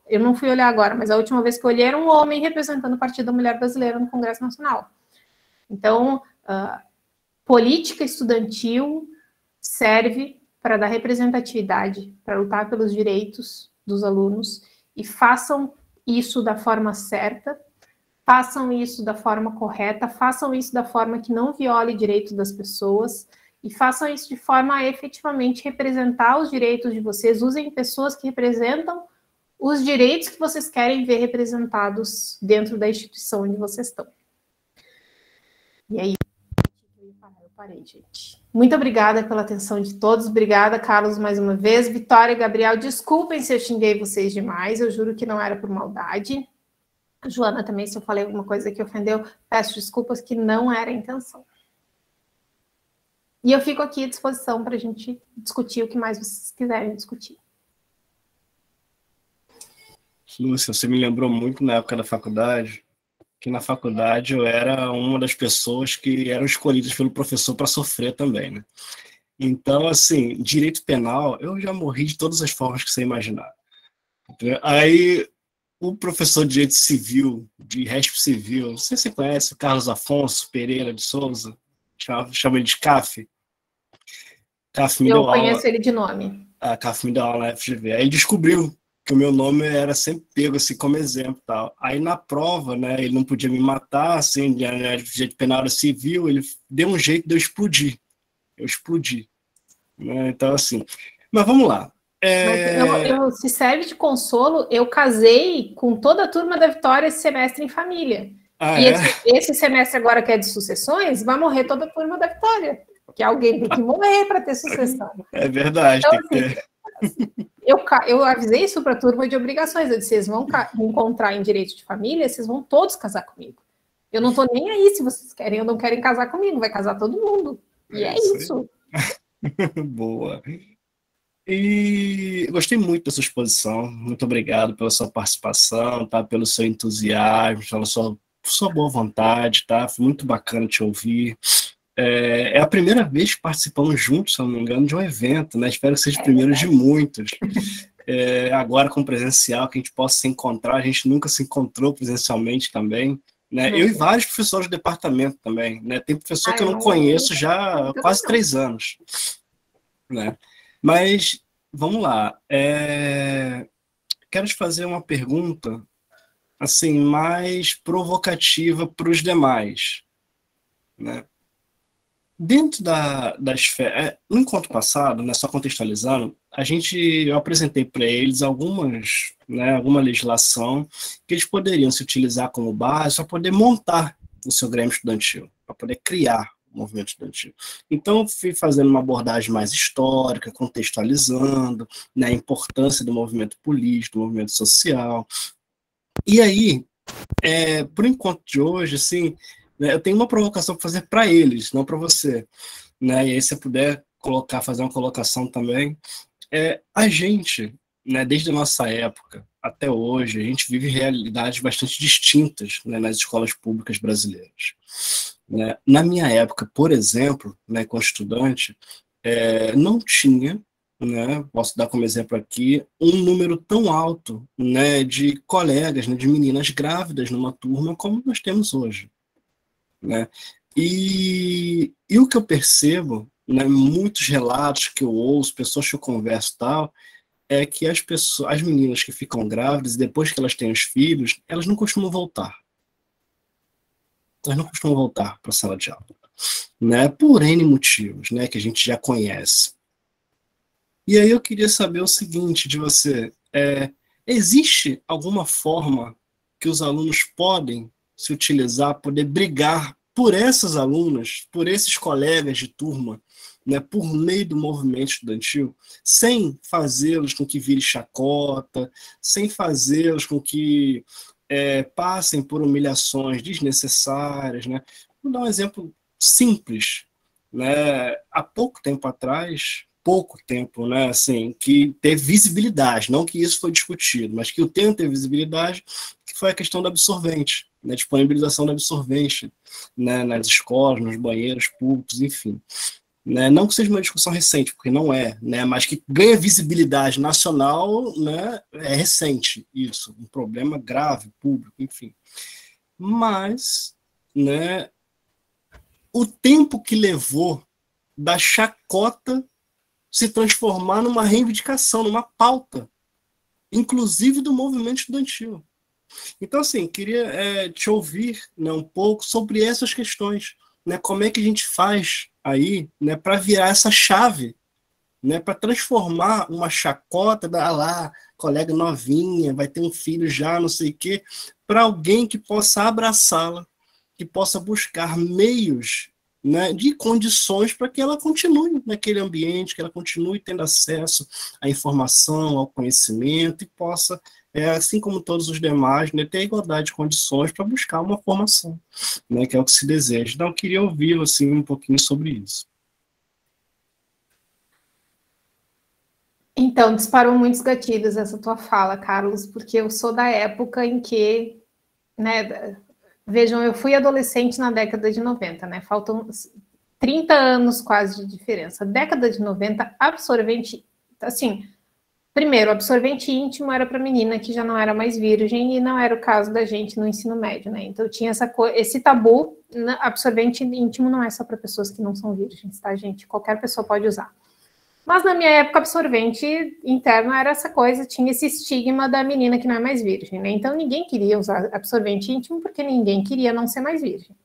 Eu não fui olhar agora, mas a última vez que eu olhei era um homem representando o Partido da Mulher Brasileira no Congresso Nacional. Então, política estudantil serve para dar representatividade, para lutar pelos direitos dos alunos, e façam isso da forma certa, façam isso da forma correta, façam isso da forma que não viole direitos das pessoas, e façam isso de forma a efetivamente representar os direitos de vocês, usem pessoas que representam os direitos que vocês querem ver representados dentro da instituição onde vocês estão. E aí, eu parei, gente. Muito obrigada pela atenção de todos, obrigada, Carlos, mais uma vez. Vitória e Gabriel, desculpem se eu xinguei vocês demais, eu juro que não era por maldade. Joana, também, se eu falei alguma coisa que ofendeu, peço desculpas, que não era a intenção. E eu fico aqui à disposição para a gente discutir o que mais vocês quiserem discutir. Lúcia, você me lembrou muito na época da faculdade, que na faculdade eu era uma das pessoas que eram escolhidas pelo professor para sofrer também, né? Então, assim, direito penal, eu já morri de todas as formas que você imaginar. Aí, o professor de direito civil, de régimen civil, não sei se você conhece, o Carlos Afonso Pereira de Souza, chama ele de CAF. CAF me Eu deu conheço aula. ele de nome. A CAF me deu aula na FGV. Aí ele descobriu que o meu nome era sempre pego assim como exemplo, tal. Aí na prova, né, ele não podia me matar, assim, de jeito penal civil, ele deu um jeito de eu explodir. Eu explodi, né? Então assim. Mas vamos lá. Mas se serve de consolo, eu casei com toda a turma da Vitória esse semestre em família. Ah, e é? esse semestre agora que é de sucessões, vai morrer toda a turma da Vitória. Porque alguém tem que morrer para ter sucessão. É verdade, então, tem que ter. Eu avisei isso para a turma de obrigações. Eu disse, vocês vão me encontrar em direito de família, vocês vão todos casar comigo. Eu não estou nem aí se vocês querem ou não querem casar comigo, vai casar todo mundo. E é isso. Boa. E gostei muito da sua exposição. Muito obrigado pela sua participação, tá? Pelo seu entusiasmo, pela sua boa vontade, tá? Foi muito bacana te ouvir. É a primeira vez que participamos juntos, se eu não me engano, de um evento, né? Espero que seja o primeiro de muitos. Agora com presencial, que a gente possa se encontrar, a gente nunca se encontrou presencialmente também, né? Eu e vários professores do departamento também, né? Tem professor que eu não conheço já há quase 3 anos, né? Mas, vamos lá, quero te fazer uma pergunta, assim, mais provocativa para os demais, né? Dentro da esfera, no encontro passado, né, só contextualizando, eu apresentei para eles alguma legislação que eles poderiam se utilizar como base para poder montar o seu grêmio estudantil, para poder criar o movimento estudantil. Então, fui fazendo uma abordagem mais histórica, contextualizando, né, a importância do movimento político, do movimento social. E aí, por enquanto de hoje, assim, né, eu tenho uma provocação para fazer para eles, não para você, né? E aí, se você puder fazer uma colocação também, a gente, né, desde a nossa época até hoje, a gente vive realidades bastante distintas, né, nas escolas públicas brasileiras. Né? Na minha época, por exemplo, né, como estudante, não tinha, né, posso dar como exemplo aqui, um número tão alto, né, de colegas, né, de meninas grávidas numa turma como nós temos hoje. Né? E o que eu percebo, né, muitos relatos que eu ouço, pessoas que eu converso e tal, é que as meninas que ficam grávidas, depois que elas têm os filhos, elas não costumam voltar. Elas não costumam voltar para a sala de aula. Né? Por N motivos, né, que a gente já conhece. E aí eu queria saber o seguinte de você. Existe alguma forma que os alunos podem se utilizar, poder brigar por essas alunas, por esses colegas de turma, né, por meio do movimento estudantil, sem fazê-los com que vire chacota, sem fazê-los com que passem por humilhações desnecessárias, né? Vou dar um exemplo simples, né? Há pouco tempo, né, assim, que teve visibilidade, não que isso foi discutido, mas que o tema teve visibilidade, que foi a questão do absorvente, né, disponibilização do absorvente, né, nas escolas, nos banheiros públicos, enfim. Né, não que seja uma discussão recente, porque não é, né, mas que ganha visibilidade nacional, né, é recente isso, um problema grave, público, enfim. Mas, né, o tempo que levou da chacota se transformar numa reivindicação, numa pauta, inclusive do movimento estudantil. Então, assim, queria te ouvir, né, um pouco sobre essas questões, né, como é que a gente faz aí, né, para virar essa chave, né, para transformar uma chacota lá, colega novinha, vai ter um filho já, não sei o quê, para alguém que possa abraçá-la, que possa buscar meios, né, de condições para que ela continue naquele ambiente, que ela continue tendo acesso à informação, ao conhecimento e possa assim como todos os demais, né, ter igualdade de condições para buscar uma formação, né, que é o que se deseja. Então, eu queria ouvi-lo assim, um pouquinho sobre isso. Então, disparou muitos gatilhos essa tua fala, Carlos, porque eu sou da época em que, né, vejam, eu fui adolescente na década de 90, né, faltam 30 anos quase de diferença. Década de 90, absorvente, assim, primeiro, absorvente íntimo era para menina que já não era mais virgem e não era o caso da gente no ensino médio, né, então tinha esse tabu, absorvente íntimo não é só para pessoas que não são virgens, tá, gente, qualquer pessoa pode usar. Mas na minha época, absorvente interno era essa coisa, tinha esse estigma da menina que não é mais virgem, né? Então ninguém queria usar absorvente íntimo porque ninguém queria não ser mais virgem.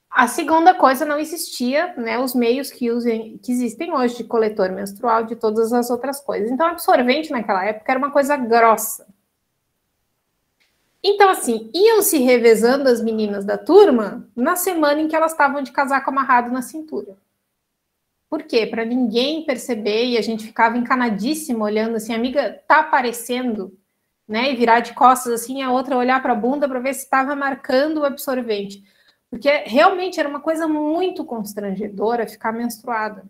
A segunda coisa, não existia, né, os meios que existem hoje de coletor menstrual, de todas as outras coisas. Então, absorvente naquela época era uma coisa grossa. Então, assim, iam se revezando as meninas da turma na semana em que elas estavam de casaco amarrado na cintura. Por quê? Para ninguém perceber, e a gente ficava encanadíssimo olhando assim, amiga, tá aparecendo, né? E virar de costas assim, a outra olhar para a bunda para ver se estava marcando o absorvente. Porque realmente era uma coisa muito constrangedora ficar menstruada.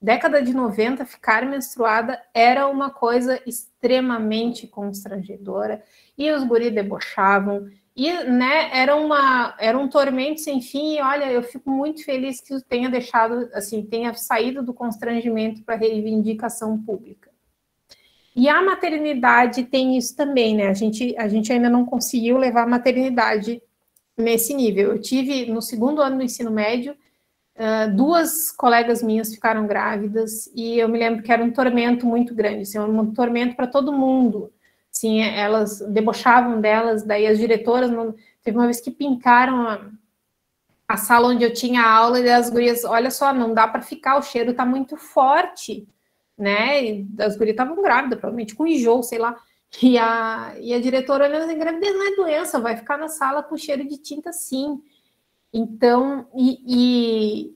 Década de 90, ficar menstruada era uma coisa extremamente constrangedora. E os guris debochavam. E, né, era um tormento sem fim. E olha, eu fico muito feliz que tenha deixado, assim, tenha saído do constrangimento para reivindicação pública. E a maternidade tem isso também, né? A gente ainda não conseguiu levar a maternidade nesse nível. Eu tive, no segundo ano do ensino médio, duas colegas minhas ficaram grávidas e eu me lembro que era um tormento muito grande, assim, um tormento para todo mundo. Assim, elas debochavam delas, daí as diretoras, teve uma vez que pintaram a sala onde eu tinha aula e as gurias, olha só, não dá para ficar, o cheiro está muito forte, né? E as gurias estavam grávidas, provavelmente com enjoo, sei lá. E a diretora olhando assim, gravidez não é doença, vai ficar na sala com cheiro de tinta sim. Então, e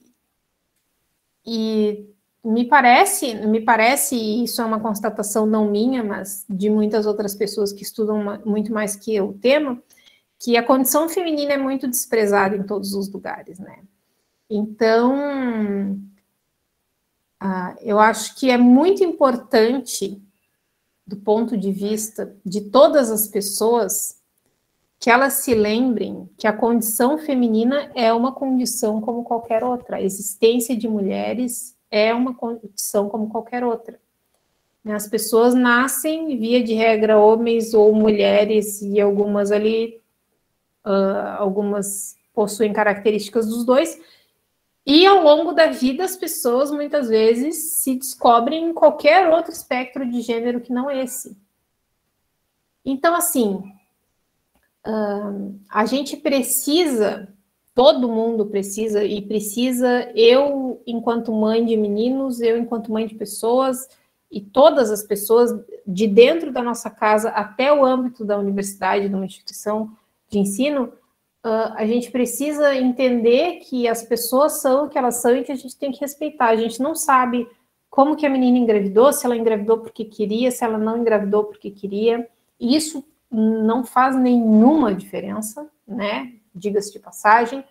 me parece, isso é uma constatação não minha, mas de muitas outras pessoas que estudam muito mais que eu o tema, que a condição feminina é muito desprezada em todos os lugares, né? Então, eu acho que é muito importante, do ponto de vista de todas as pessoas, que elas se lembrem que a condição feminina é uma condição como qualquer outra. A existência de mulheres é uma condição como qualquer outra. As pessoas nascem, via de regra, homens ou mulheres, e algumas ali, algumas possuem características dos dois, e ao longo da vida as pessoas muitas vezes se descobrem em qualquer outro espectro de gênero que não esse. Então, assim, a gente precisa, todo mundo precisa, e precisa, eu enquanto mãe de meninos, eu enquanto mãe de pessoas, e todas as pessoas de dentro da nossa casa até o âmbito da universidade, de uma instituição de ensino, a gente precisa entender que as pessoas são o que elas são e que a gente tem que respeitar. A gente não sabe como que a menina engravidou, se ela engravidou porque queria, se ela não engravidou porque queria, e isso não faz nenhuma diferença, né? Diga-se de passagem.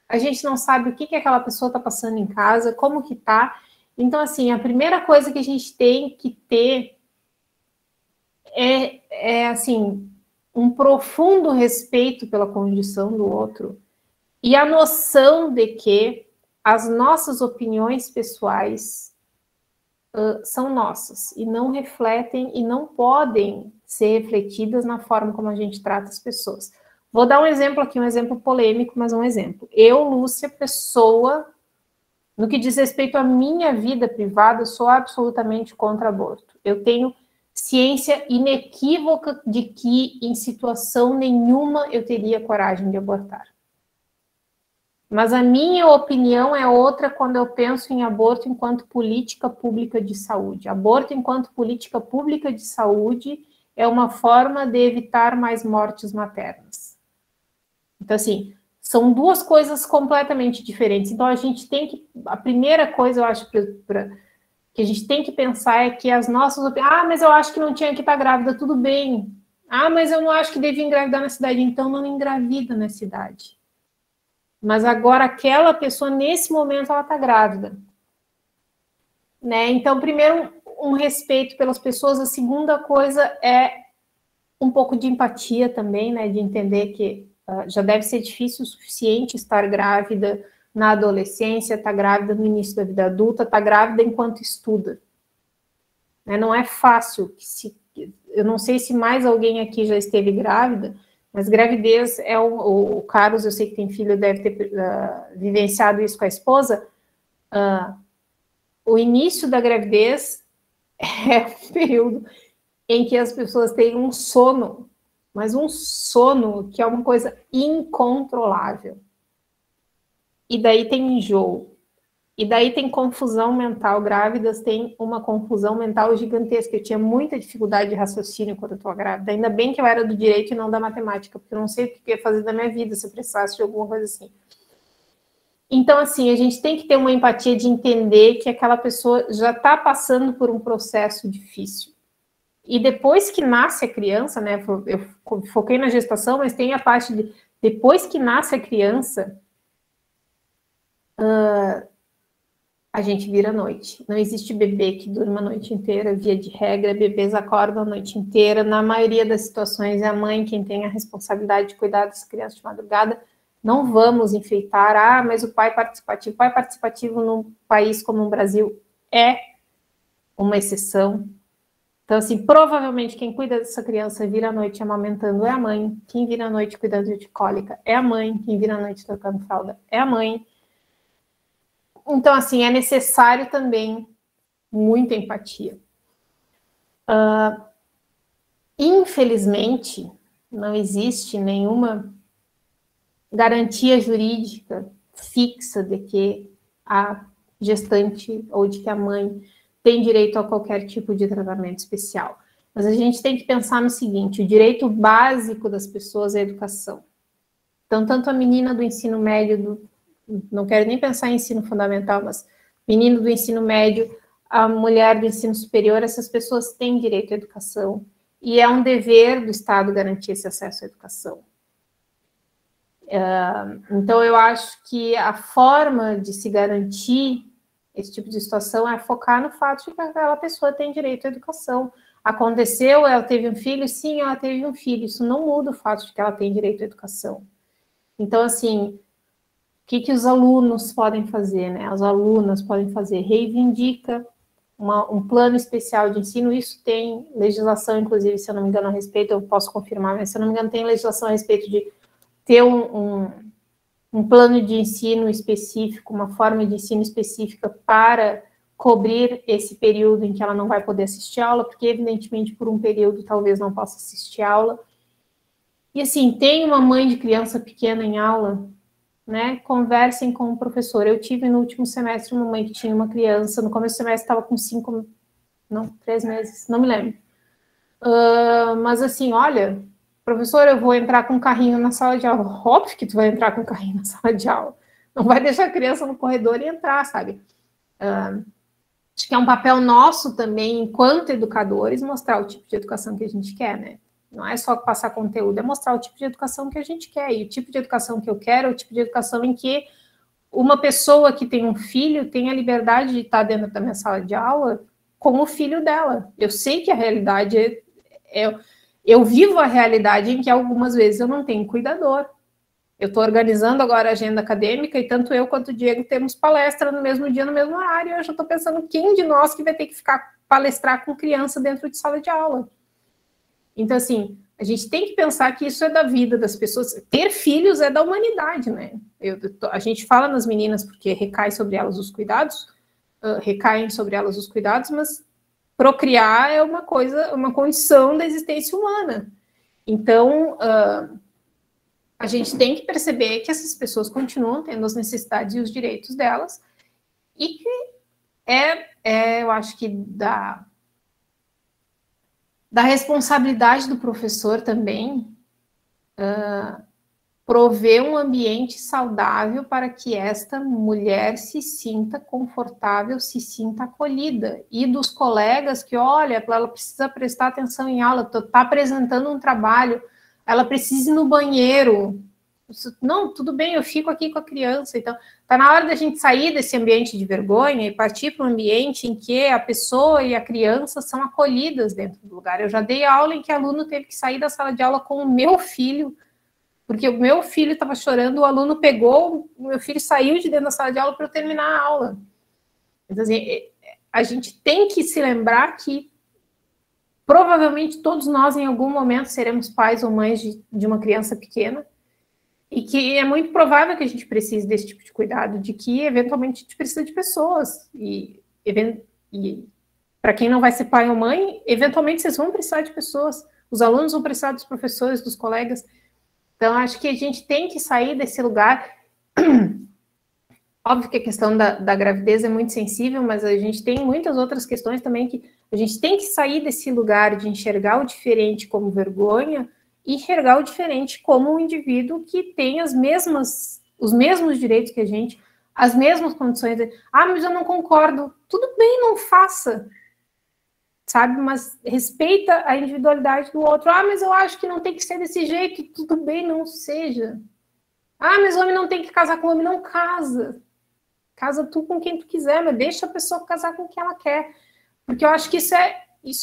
A gente não sabe o que aquela pessoa está passando em casa, como que tá. Então, assim, a primeira coisa que a gente tem que ter assim, um profundo respeito pela condição do outro e a noção de que as nossas opiniões pessoais são nossas e não refletem e não podem ser refletidas na forma como a gente trata as pessoas. Vou dar um exemplo aqui, um exemplo polêmico, mas um exemplo. Eu, Lúcia, pessoa, no que diz respeito à minha vida privada, sou absolutamente contra aborto. Eu tenho ciência inequívoca de que, em situação nenhuma, eu teria coragem de abortar. Mas a minha opinião é outra quando eu penso em aborto enquanto política pública de saúde. Aborto enquanto política pública de saúde é uma forma de evitar mais mortes maternas. Então, assim, são duas coisas completamente diferentes. Então, a gente tem que... A primeira coisa, eu acho, que a gente tem que pensar é que as nossas opiniões, mas eu acho que não tinha que estar grávida, tudo bem. Mas eu não acho que devia engravidar na cidade, então não engravida na cidade. Mas agora aquela pessoa, nesse momento, ela está grávida. Né? Então, primeiro, um respeito pelas pessoas. A segunda coisa é um pouco de empatia também, né? De entender que já deve ser difícil o suficiente estar grávida na adolescência, estar grávida no início da vida adulta, estar grávida enquanto estuda. Né? Não é fácil. Eu não sei se mais alguém aqui já esteve grávida, mas gravidez é o Carlos, eu sei que tem filho, deve ter vivenciado isso com a esposa. O início da gravidez é um período em que as pessoas têm um sono, mas um sono que é uma coisa incontrolável. E daí tem enjoo. E daí tem confusão mental. Grávidas têm uma confusão mental gigantesca. Eu tinha muita dificuldade de raciocínio quando eu estou grávida. Ainda bem que eu era do direito e não da matemática, porque eu não sei o que eu ia fazer da minha vida se eu precisasse de alguma coisa assim. Então, assim, a gente tem que ter uma empatia de entender que aquela pessoa já está passando por um processo difícil. E depois que nasce a criança, né? Eu foquei na gestação, mas tem a parte de depois que nasce a criança, a gente vira à noite. Não existe bebê que durma a noite inteira, via de regra, bebês acordam a noite inteira. Na maioria das situações, é a mãe quem tem a responsabilidade de cuidar dessa criança de madrugada. Não vamos enfeitar, mas o pai participativo. O pai participativo num país como o Brasil é uma exceção. Então, assim, provavelmente quem cuida dessa criança vira à noite amamentando é a mãe. Quem vira à noite cuidando de cólica é a mãe. Quem vira à noite trocando fralda é a mãe. Então, assim, é necessário também muita empatia. Infelizmente, não existe nenhuma garantia jurídica fixa de que a gestante ou de que a mãe tem direito a qualquer tipo de tratamento especial. Mas a gente tem que pensar no seguinte: o direito básico das pessoas é a educação. Então, tanto a menina do ensino médio, não quero nem pensar em ensino fundamental, mas menino do ensino médio, a mulher do ensino superior, essas pessoas têm direito à educação. E é um dever do Estado garantir esse acesso à educação. Então, eu acho que a forma de se garantir esse tipo de situação é focar no fato de que aquela pessoa tem direito à educação. Aconteceu, ela teve um filho? Sim, ela teve um filho. Isso não muda o fato de que ela tem direito à educação. Então, assim, o que os alunos podem fazer, né? As alunas podem fazer? Reivindica um plano especial de ensino. Isso tem legislação, inclusive, se eu não me engano, a respeito, eu posso confirmar, mas se eu não me engano, tem legislação a respeito de ter um plano de ensino específico, uma forma de ensino específica para cobrir esse período em que ela não vai poder assistir aula, porque, evidentemente, por um período, talvez não possa assistir aula. E, assim, tem uma mãe de criança pequena em aula, né? Conversem com o professor. Eu tive no último semestre uma mãe que tinha uma criança, no começo do semestre estava com 3 meses, não me lembro. Mas, assim, olha... Professor, eu vou entrar com um carrinho na sala de aula. Óbvio que tu vai entrar com um carrinho na sala de aula. Não vai deixar a criança no corredor e entrar, sabe? Acho que é um papel nosso também, enquanto educadores, mostrar o tipo de educação que a gente quer, né? Não é só passar conteúdo, é mostrar o tipo de educação que a gente quer. E o tipo de educação que eu quero é o tipo de educação em que uma pessoa que tem um filho tem a liberdade de estar dentro da minha sala de aula com o filho dela. Eu sei que a realidade eu vivo a realidade em que algumas vezes eu não tenho cuidador. Eu estou organizando agora a agenda acadêmica e tanto eu quanto o Diego temos palestra no mesmo dia, no mesmo horário. Eu já estou pensando quem de nós que vai ter que ficar palestrar com criança dentro de sala de aula. Então, assim, a gente tem que pensar que isso é da vida das pessoas. Ter filhos é da humanidade, né? A gente fala nas meninas porque recaem sobre elas os cuidados, mas procriar é uma coisa, uma condição da existência humana. Então, a gente tem que perceber que essas pessoas continuam tendo as necessidades e os direitos delas, e que eu acho que da responsabilidade do professor também prover um ambiente saudável para que esta mulher se sinta confortável, se sinta acolhida. E dos colegas que, olha, ela precisa prestar atenção em aula, está apresentando um trabalho, ela precisa ir no banheiro. Não, tudo bem, eu fico aqui com a criança. Então, está na hora da gente sair desse ambiente de vergonha e partir para um ambiente em que a pessoa e a criança são acolhidas dentro do lugar. Eu já dei aula em que aluno teve que sair da sala de aula com o meu filho, porque o meu filho estava chorando, o aluno pegou, o meu filho saiu de dentro da sala de aula para eu terminar a aula. Então, assim, a gente tem que se lembrar que provavelmente todos nós, em algum momento, seremos pais ou mães de uma criança pequena, e que é muito provável que a gente precise desse tipo de cuidado, de que, eventualmente, a gente precisa de pessoas. E para quem não vai ser pai ou mãe, eventualmente vocês vão precisar de pessoas. Os alunos vão precisar dos professores, dos colegas. Então, acho que a gente tem que sair desse lugar. Óbvio que a questão da gravidez é muito sensível, mas a gente tem muitas outras questões também que a gente tem que sair desse lugar de enxergar o diferente como vergonha e enxergar o diferente como um indivíduo que tem os mesmos direitos que a gente, as mesmas condições. Mas eu não concordo. Tudo bem, não faça. Sabe, mas respeita a individualidade do outro. Mas eu acho que não tem que ser desse jeito. Tudo bem, não seja. Mas o homem não tem que casar com o homem. Não casa. Casa tu com quem tu quiser, mas deixa a pessoa casar com quem ela quer. Porque eu acho que isso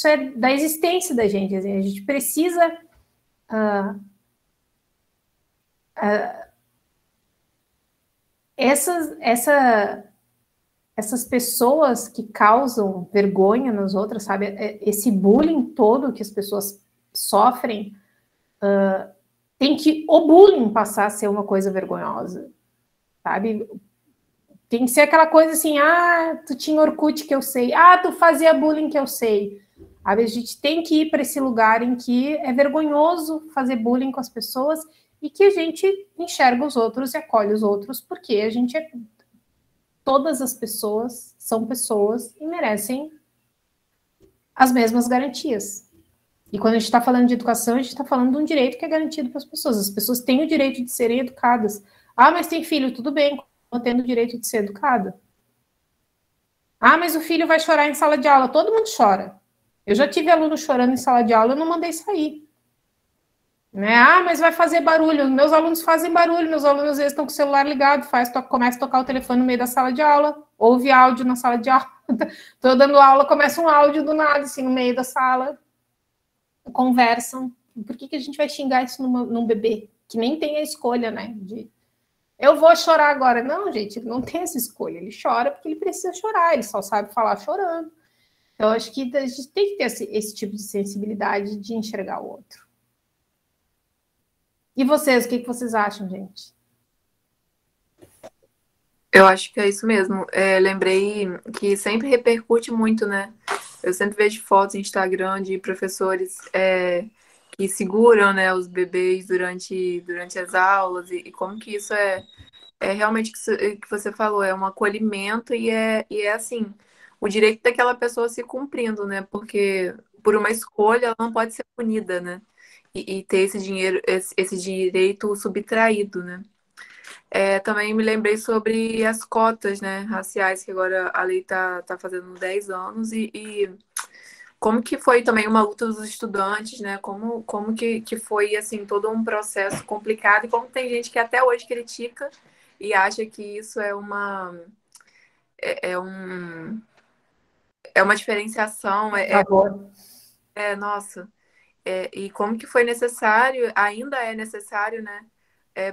é da existência da gente. Assim, a gente precisa essas pessoas que causam vergonha nas outras, sabe? Esse bullying todo que as pessoas sofrem, tem que o bullying passar a ser uma coisa vergonhosa, sabe? Tem que ser aquela coisa assim, tu tinha Orkut que eu sei, tu fazia bullying que eu sei. A gente tem que ir para esse lugar em que é vergonhoso fazer bullying com as pessoas e que a gente enxerga os outros e acolhe os outros, porque a gente todas as pessoas são pessoas e merecem as mesmas garantias. E quando a gente está falando de educação, a gente está falando de um direito que é garantido para as pessoas. As pessoas têm o direito de serem educadas. Mas tem filho, tudo bem, não tendo o direito de ser educada. Mas o filho vai chorar em sala de aula. Todo mundo chora. Eu já tive aluno chorando em sala de aula, eu não mandei sair. Né? Mas vai fazer barulho. Meus alunos fazem barulho, meus alunos às vezes estão com o celular ligado, começa a tocar o telefone no meio da sala de aula, ouve áudio na sala de aula. Estou dando aula, começa um áudio do nada, assim, no meio da sala. Conversam. Por que a gente vai xingar isso num bebê? Que nem tem a escolha, né? Eu vou chorar agora. Não, gente, ele não tem essa escolha. Ele chora porque ele precisa chorar, ele só sabe falar chorando. Então, acho que a gente tem que ter esse tipo de sensibilidade de enxergar o outro. E vocês, o que vocês acham, gente? Eu acho que é isso mesmo. Lembrei que sempre repercute muito, né? Eu sempre vejo fotos no Instagram de professores que seguram, né, os bebês durante as aulas e como que isso é realmente que você falou, é um acolhimento e é assim, o direito daquela pessoa se cumprindo, né? Porque por uma escolha ela não pode ser punida, né? E ter esse direito subtraído, né? Também me lembrei sobre as cotas, né, raciais, que agora a lei tá fazendo 10 anos e como que foi também uma luta dos estudantes, né? Como que foi, assim, todo um processo complicado e como tem gente que até hoje critica e acha que isso é uma diferenciação. Nossa. E como que foi necessário, ainda é necessário, né?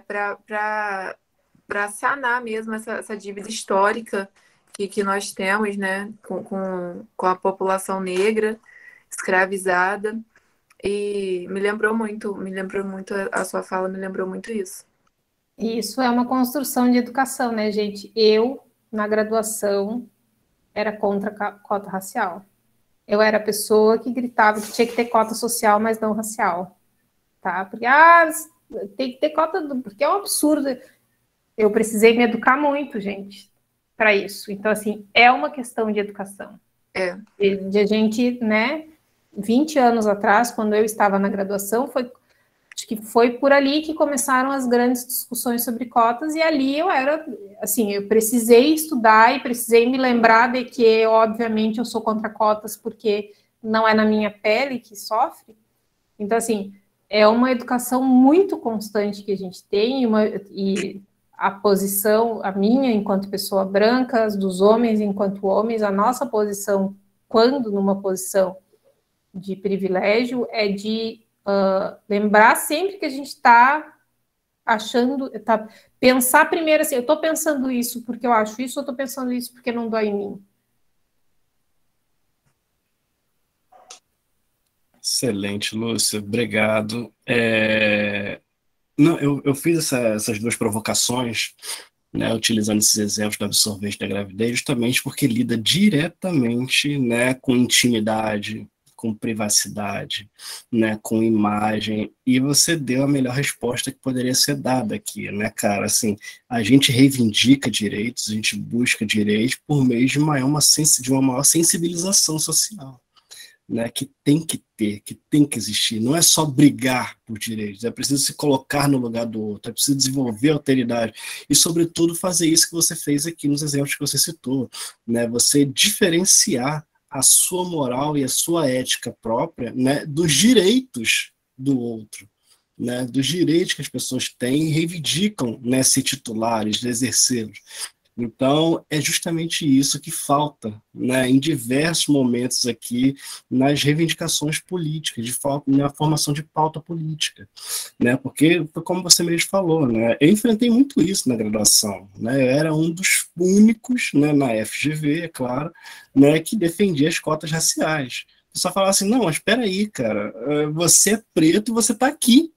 Para sanar mesmo essa dívida histórica que nós temos, né? Com a população negra escravizada. E me lembrou muito a sua fala, me lembrou muito isso. Isso é uma construção de educação, né, gente? Eu, na graduação, era contra a cota racial. Eu era a pessoa que gritava que tinha que ter cota social, mas não racial. Tá? Porque, tem que ter cota, porque é um absurdo. Eu precisei me educar muito, gente, para isso. Então, assim, é uma questão de educação. De a gente, né, 20 anos atrás, quando eu estava na graduação, Acho que foi por ali que começaram as grandes discussões sobre cotas, e ali eu era, assim, eu precisei estudar e precisei me lembrar de que, obviamente, eu sou contra cotas porque não é na minha pele que sofre. Então, assim, é uma educação muito constante que a gente tem, e a posição, a minha enquanto pessoa branca, as dos homens enquanto homens, a nossa posição, quando numa posição de privilégio, é de lembrar sempre que a gente está achando, pensar primeiro assim, eu estou pensando isso porque eu acho isso, ou estou pensando isso porque não dói em mim? Excelente, Lúcia, obrigado. Não, eu fiz essas duas provocações, né, utilizando esses exemplos do absorvente da gravidez, justamente porque lida diretamente, né, com intimidade, com privacidade, né, com imagem, e você deu a melhor resposta que poderia ser dada aqui, né, cara? Assim, a gente reivindica direitos, a gente busca direitos por meio de uma maior sensibilização social, né, que tem que ter, que tem que existir. Não é só brigar por direitos, é preciso se colocar no lugar do outro, é preciso desenvolver alteridade e, sobretudo, fazer isso que você fez aqui nos exemplos que você citou, né, você diferenciar a sua moral e a sua ética própria, né, dos direitos do outro, né, dos direitos que as pessoas têm e reivindicam, né, ser titulares, exercê-los. Então, é justamente isso que falta, né, em diversos momentos aqui nas reivindicações políticas, na formação de pauta política, né, porque, como você mesmo falou, né, eu enfrentei muito isso na graduação, né, eu era um dos únicos, né, na FGV, é claro, né, que defendia as cotas raciais. Eu só falava assim, não, mas espera aí, cara, você é preto e você está aqui.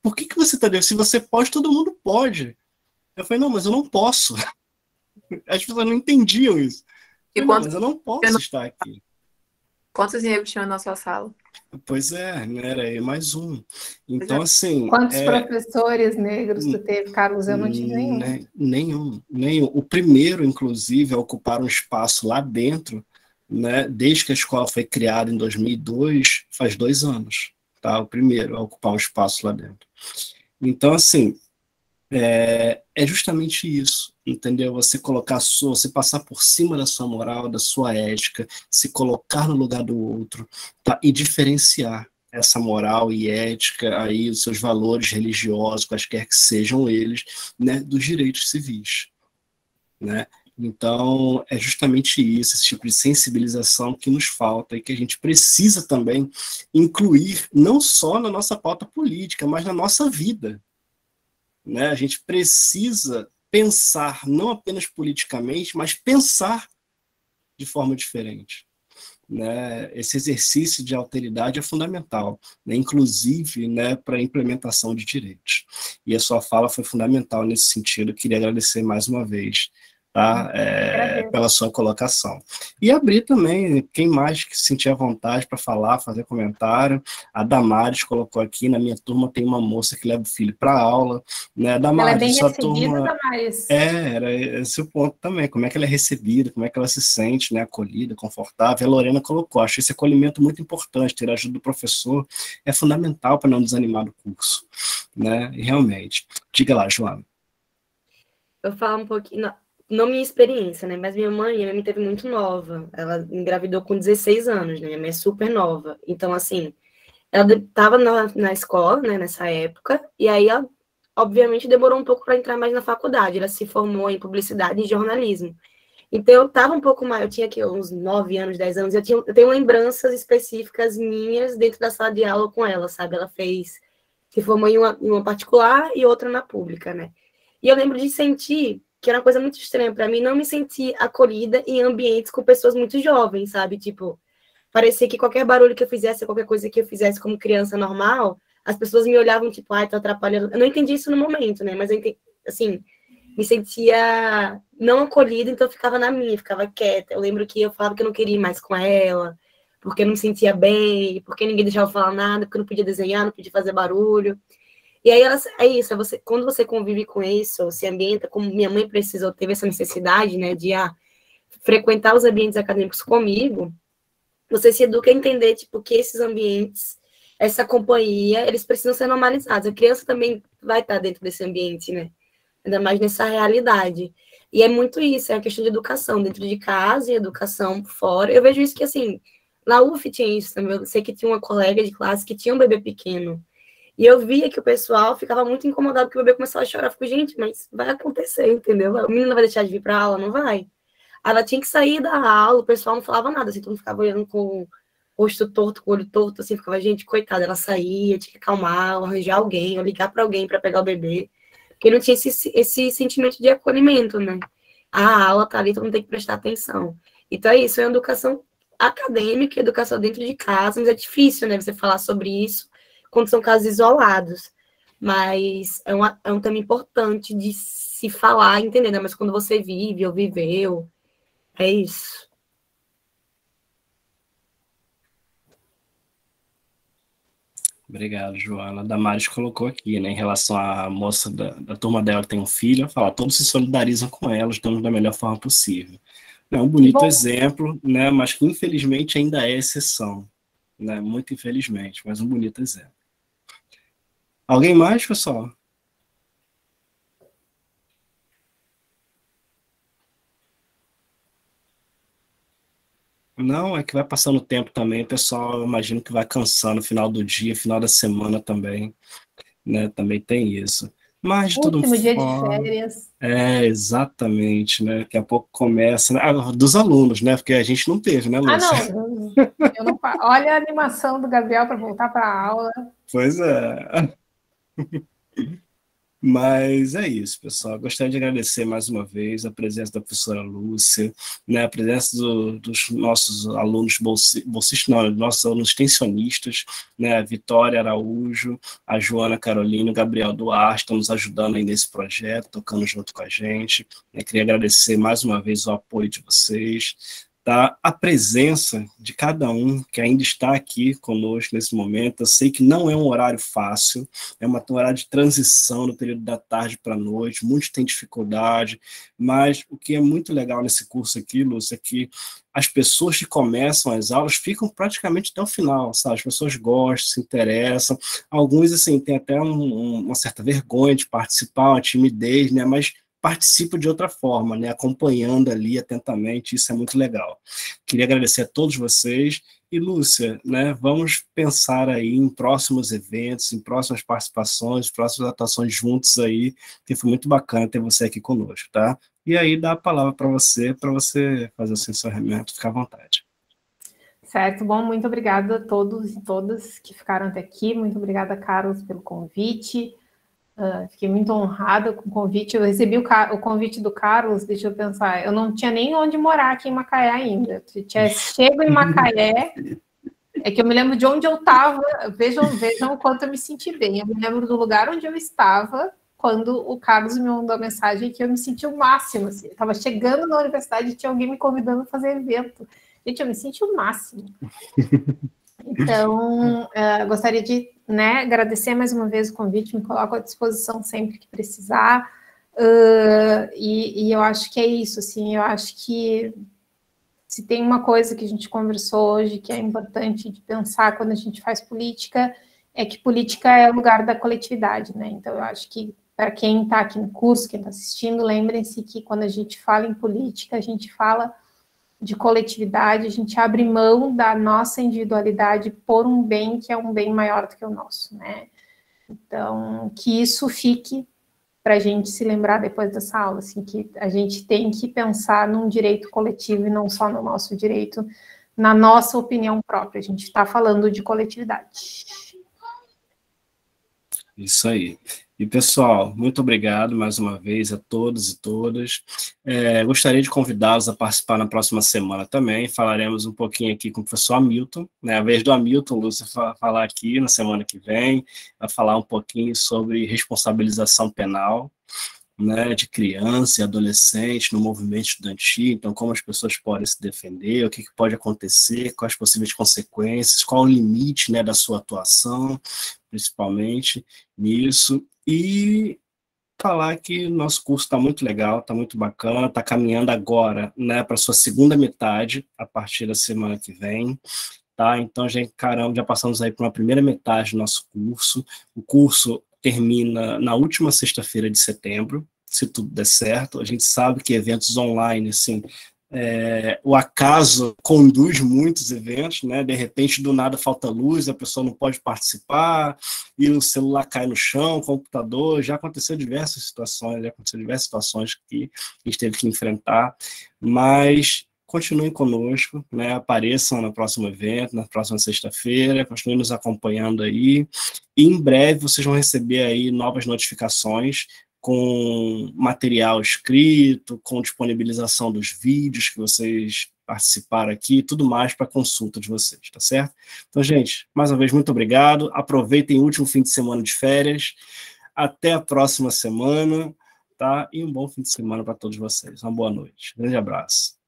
Por que você está dentro? Se você pode, todo mundo pode. Eu falei, não, mas eu não posso. As pessoas não entendiam isso. Eu falei, não, mas eu não posso estar aqui. Quantos negros tinham na sua sala? Pois é, né, era eu mais um. Então, assim... Quantos professores negros tu teve, Carlos? Eu não tive nenhum. Nenhum. O primeiro, inclusive, a ocupar um espaço lá dentro, né, desde que a escola foi criada em 2002, faz 2 anos. Tá? O primeiro a ocupar um espaço lá dentro. Então, assim... É justamente isso, entendeu? Você colocar você passar por cima da sua moral, da sua ética, se colocar no lugar do outro, tá? E diferenciar essa moral e ética, aí, os seus valores religiosos, quaisquer que sejam eles, né, dos direitos civis, né? Então, é justamente isso, esse tipo de sensibilização que nos falta e que a gente precisa também incluir, não só na nossa pauta política, mas na nossa vida. Né? A gente precisa pensar, não apenas politicamente, mas pensar de forma diferente. Né? Esse exercício de alteridade é fundamental, né? Inclusive, né, para a implementação de direitos. E a sua fala foi fundamental nesse sentido. Eu queria agradecer mais uma vez, tá? Pela sua colocação. E abrir também, quem mais que se sentir à vontade para falar, fazer comentário. A Damares colocou aqui, na minha turma tem uma moça que leva o filho para aula, né? Damares, ela é bem sua recebida, turma... Damares. Era esse o ponto também, como é que ela é recebida, como é que ela se sente, né, acolhida, confortável. A Lorena colocou, acho esse acolhimento muito importante, ter a ajuda do professor é fundamental para não desanimar do curso, né, e realmente. Diga lá, Joana. Eu falo um pouquinho, não minha experiência, né, mas minha mãe me teve muito nova, ela engravidou com 16 anos, né, minha mãe é super nova, então, assim, ela estava na escola, né, nessa época, e aí ela, obviamente, demorou um pouco para entrar mais na faculdade, ela se formou em publicidade e jornalismo. Então, eu estava um pouco mais, eu tinha aqui uns 9 anos, 10 anos, eu tenho lembranças específicas minhas dentro da sala de aula com ela, sabe? Ela se formou em uma particular e outra na pública, né? E eu lembro de sentir, que era uma coisa muito estranha para mim, não me sentir acolhida em ambientes com pessoas muito jovens, sabe? Tipo, parecia que qualquer barulho que eu fizesse, qualquer coisa que eu fizesse como criança normal, as pessoas me olhavam, tipo, ai, tô atrapalhando. Eu não entendi isso no momento, né? Mas eu entendi, assim, me sentia não acolhida, então eu ficava na minha, ficava quieta. Eu lembro que eu falava que eu não queria ir mais com ela, porque eu não me sentia bem, porque ninguém deixava eu falar nada, porque eu não podia desenhar, não podia fazer barulho. E aí é isso, quando você convive com isso, se ambienta, como minha mãe precisou, teve essa necessidade, né, de frequentar os ambientes acadêmicos comigo, você se educa a entender, tipo, que esses ambientes essa companhia, eles precisam ser normalizados. A criança também vai estar dentro desse ambiente, né? Ainda mais nessa realidade. E é muito isso, é a questão de educação dentro de casa e educação fora. Eu vejo isso que, assim, na UF tinha isso também. Eu sei que tinha uma colega de classe que tinha um bebê pequeno. E eu via que o pessoal ficava muito incomodado porque o bebê começava a chorar. Eu fico, gente, mas vai acontecer, entendeu? A menina vai deixar de vir para aula? Não vai. Ela tinha que sair da aula, o pessoal não falava nada, assim, todo mundo ficava olhando com o rosto torto, com o olho torto, assim, ficava, gente, coitada, ela saía, tinha que acalmar, ou arranjar alguém, ou ligar para alguém para pegar o bebê, porque não tinha esse sentimento de acolhimento, né? A aula tá ali, todo mundo tem que prestar atenção. Então é isso, é educação acadêmica, educação dentro de casa, mas é difícil, né, você falar sobre isso quando são casos isolados, mas é um tema importante de se falar, entender, né? Mas quando você vive ou viveu, é isso. Obrigado, Joana. A Damares colocou aqui, né, em relação à moça da turma dela que tem um filho, ela fala, todos se solidarizam com ela, estão da melhor forma possível. É um bonito exemplo, né, mas que infelizmente ainda é exceção, né, muito infelizmente, mas um bonito exemplo. Alguém mais, pessoal? Não, é que vai passando o tempo também, o pessoal, eu imagino que vai cansando no final do dia, final da semana também, né? Também tem isso. Mas de todo Último dia de forma, férias. exatamente, né? Daqui a pouco começa, né? Dos alunos, né? Porque a gente não teve, né, Ah, Lúcia? não, eu não. Olha a animação do Gabriel para voltar para a aula. Pois é. Mas é isso, pessoal. Gostaria de agradecer mais uma vez a presença da professora Lúcia, né, a presença dos nossos alunos bolsistas, não, dos nossos alunos extensionistas, né, a Vitória Araújo, a Joana Carolina, o Gabriel Duarte, estão nos ajudando aí nesse projeto, tocando junto com a gente. Eu queria agradecer mais uma vez o apoio de vocês, tá? A presença de cada um que ainda está aqui conosco nesse momento. Eu sei que não é um horário fácil, é um horário de transição no período da tarde para a noite, muitos têm dificuldade, mas o que é muito legal nesse curso aqui, Lúcia, é que as pessoas que começam as aulas ficam praticamente até o final, sabe? As pessoas gostam, se interessam, alguns, assim, têm até uma certa vergonha de participar, uma timidez, né? Mas participa de outra forma, né, acompanhando ali atentamente, isso é muito legal. Queria agradecer a todos vocês, e Lúcia, né, vamos pensar aí em próximos eventos, em próximas participações, próximas atuações juntos aí, que foi muito bacana ter você aqui conosco, tá? E aí dá a palavra para você fazer o seu encerramento, fica à vontade. Certo, bom, muito obrigada a todos e todas que ficaram até aqui, muito obrigada, Carlos, pelo convite. Fiquei muito honrada com o convite. Eu recebi o convite do Carlos, deixa eu pensar, eu não tinha nem onde morar aqui em Macaé ainda. Eu tinha chego em Macaé, é que eu me lembro de onde eu estava, vejam o quanto eu me senti bem. Eu me lembro do lugar onde eu estava quando o Carlos me mandou a mensagem que eu me senti o máximo. Assim. Eu estava chegando na universidade e tinha alguém me convidando a fazer evento. Gente, eu me senti o máximo. Então, gostaria de, né, agradecer mais uma vez o convite, me coloco à disposição sempre que precisar, e eu acho que é isso, assim, eu acho que se tem uma coisa que a gente conversou hoje que é importante de pensar quando a gente faz política, é que política é o lugar da coletividade, né, então eu acho que para quem está aqui no curso, quem está assistindo, lembrem-se que quando a gente fala em política, a gente fala de coletividade, a gente abre mão da nossa individualidade por um bem que é um bem maior do que o nosso, né? Então, que isso fique para a gente se lembrar depois dessa aula, assim, que a gente tem que pensar num direito coletivo e não só no nosso direito, na nossa opinião própria. A gente está falando de coletividade. Isso aí. E, pessoal, muito obrigado mais uma vez a todos e todas. Gostaria de convidá-los a participar na próxima semana também. Falaremos um pouquinho aqui com o professor Hamilton, né? A vez do Hamilton, Lúcia, falar aqui na semana que vem, vai falar um pouquinho sobre responsabilização penal, né, de criança e adolescente no movimento estudantil, então como as pessoas podem se defender, o que pode acontecer, quais as possíveis consequências, qual o limite, né, da sua atuação, principalmente nisso, e falar que o nosso curso está muito legal, está muito bacana, está caminhando agora, né, para a sua segunda metade, a partir da semana que vem, tá? Então, já passamos aí por uma primeira metade do nosso curso. O curso termina na última sexta-feira de setembro, se tudo der certo. A gente sabe que eventos online, assim, o acaso conduz muitos eventos, né? De repente, do nada falta luz, a pessoa não pode participar, e o celular cai no chão, o computador. Já aconteceu diversas situações que a gente teve que enfrentar, mas continuem conosco, né? Apareçam no próximo evento, na próxima sexta-feira, continuem nos acompanhando aí, e em breve vocês vão receber aí novas notificações com material escrito, com disponibilização dos vídeos que vocês participaram aqui, tudo mais para consulta de vocês, tá certo? Então, gente, mais uma vez, muito obrigado. Aproveitem o último fim de semana de férias. Até a próxima semana, tá? E um bom fim de semana para todos vocês. Uma boa noite. Grande abraço.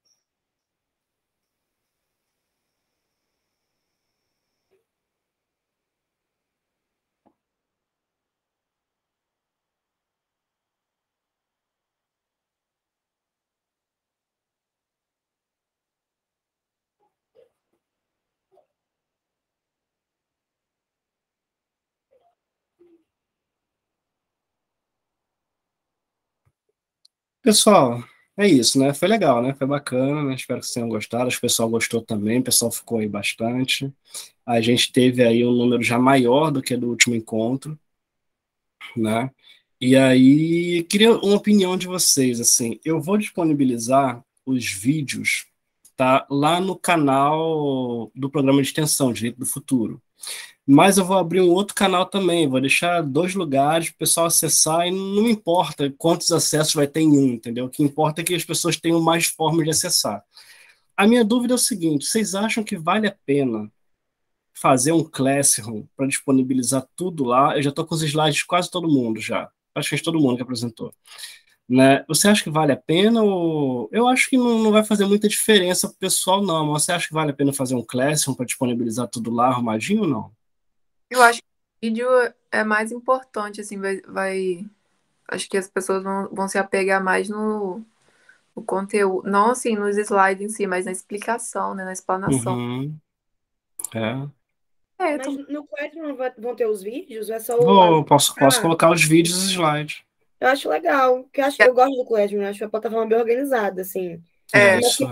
Pessoal, é isso, né? Foi legal, né? Foi bacana, né? Espero que vocês tenham gostado. Acho que o pessoal gostou também, o pessoal ficou aí bastante. A gente teve aí um número já maior do que do último encontro, né? E aí, queria uma opinião de vocês, assim, eu vou disponibilizar os vídeos, tá? Lá no canal do programa de extensão, Direito do Futuro. Mas eu vou abrir um outro canal também, vou deixar 2 lugares para o pessoal acessar, e não importa quantos acessos vai ter em um, entendeu? O que importa é que as pessoas tenham mais formas de acessar. A minha dúvida é o seguinte: vocês acham que vale a pena fazer um Classroom para disponibilizar tudo lá? Eu já estou com os slides de quase todo mundo já, praticamente todo mundo que apresentou. Né? Você acha que vale a pena? Ou... Eu acho que não vai fazer muita diferença para o pessoal, não. Mas você acha que vale a pena fazer um Classroom para disponibilizar tudo lá arrumadinho ou não? Eu acho que o vídeo é mais importante, assim, acho que as pessoas vão se apegar mais no conteúdo, não assim nos slides em si, mas na explicação, né, na explanação. Uhum. É. Mas no Classroom vão ter os vídeos? É só o... Posso colocar os vídeos e os slides. Eu acho legal, porque eu gosto do Classroom, eu acho a plataforma bem organizada, assim. Isso.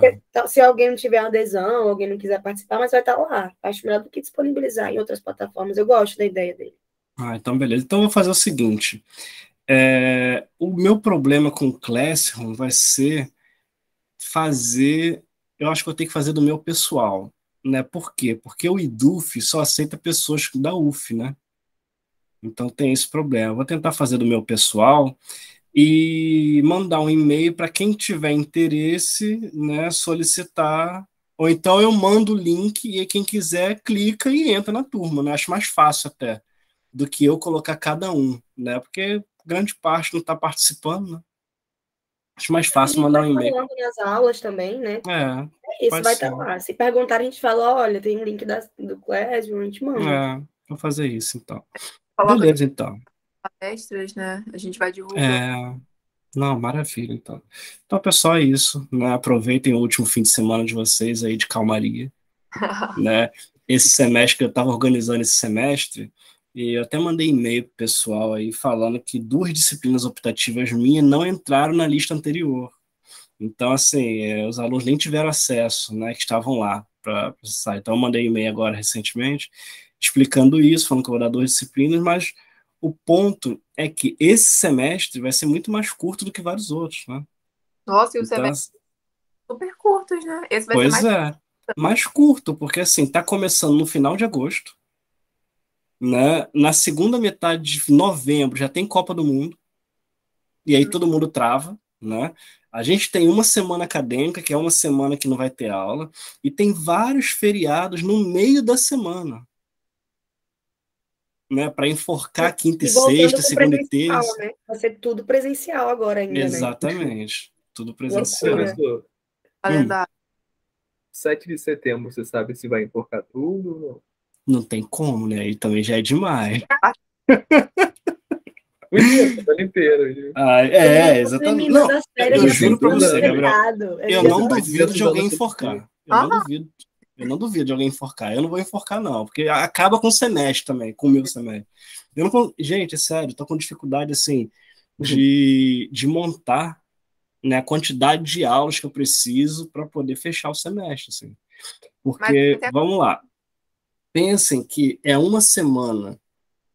Se alguém não tiver adesão, alguém não quiser participar, mas vai estar lá. Acho melhor do que disponibilizar em outras plataformas. Eu gosto da ideia dele. Então beleza. Então eu vou fazer o seguinte. O meu problema com o Classroom vai ser fazer... Eu acho que eu tenho que fazer do meu pessoal. Né? Por quê? Porque o IDUF só aceita pessoas da UF, né? Então tem esse problema. Eu vou tentar fazer do meu pessoal e mandar um e-mail para quem tiver interesse, né, solicitar. Ou então eu mando o link e quem quiser clica e entra na turma, né? Acho mais fácil até do que eu colocar cada um, né? Porque grande parte não está participando, né? Acho mais fácil mandar um e-mail. Nas aulas também, né? Isso, vai estar lá. Se perguntar, a gente fala, olha, tem um link do Classroom, a gente manda. Vou fazer isso, então. Beleza, então. Palestras, né? A gente vai divulgar. Não, maravilha, então. Então, pessoal, é isso, né? Aproveitem o último fim de semana de vocês aí de calmaria, né? Esse semestre que eu estava organizando esse semestre, e eu até mandei e-mail pro pessoal aí falando que 2 disciplinas optativas minhas não entraram na lista anterior. Então, assim, os alunos nem tiveram acesso, né? Que estavam lá para acessar. Então, eu mandei e-mail agora recentemente explicando isso, falando que eu vou dar 2 disciplinas, mas o ponto é que esse semestre vai ser muito mais curto do que vários outros, né? Nossa, e o semestre super curtos, né? Esse vai pois ser mais curto, porque assim, tá começando no final de agosto, né? Na segunda metade de novembro já tem Copa do Mundo, e aí todo mundo trava, né? A gente tem uma semana acadêmica, que é uma semana que não vai ter aula, e tem vários feriados no meio da semana. Né, para enforcar quinta e sexta, segunda e terça. Né? Vai ser tudo presencial agora ainda, Exatamente. Né? Tudo presencial. Professor, calendário. 7 de setembro, você sabe se vai enforcar tudo? Não tem como, né? E também já é demais. O ano inteiro. Exatamente. Não, eu juro para você, Gabriel. Eu não duvido de alguém enforcar. Eu não duvido. Eu não duvido de alguém enforcar. Eu não vou enforcar, não, porque acaba com o semestre também, com o meu semestre. Gente, é sério, tô com dificuldade, assim, de montar, né, a quantidade de aulas que eu preciso para poder fechar o semestre, assim. Porque, vamos lá, pensem que é uma semana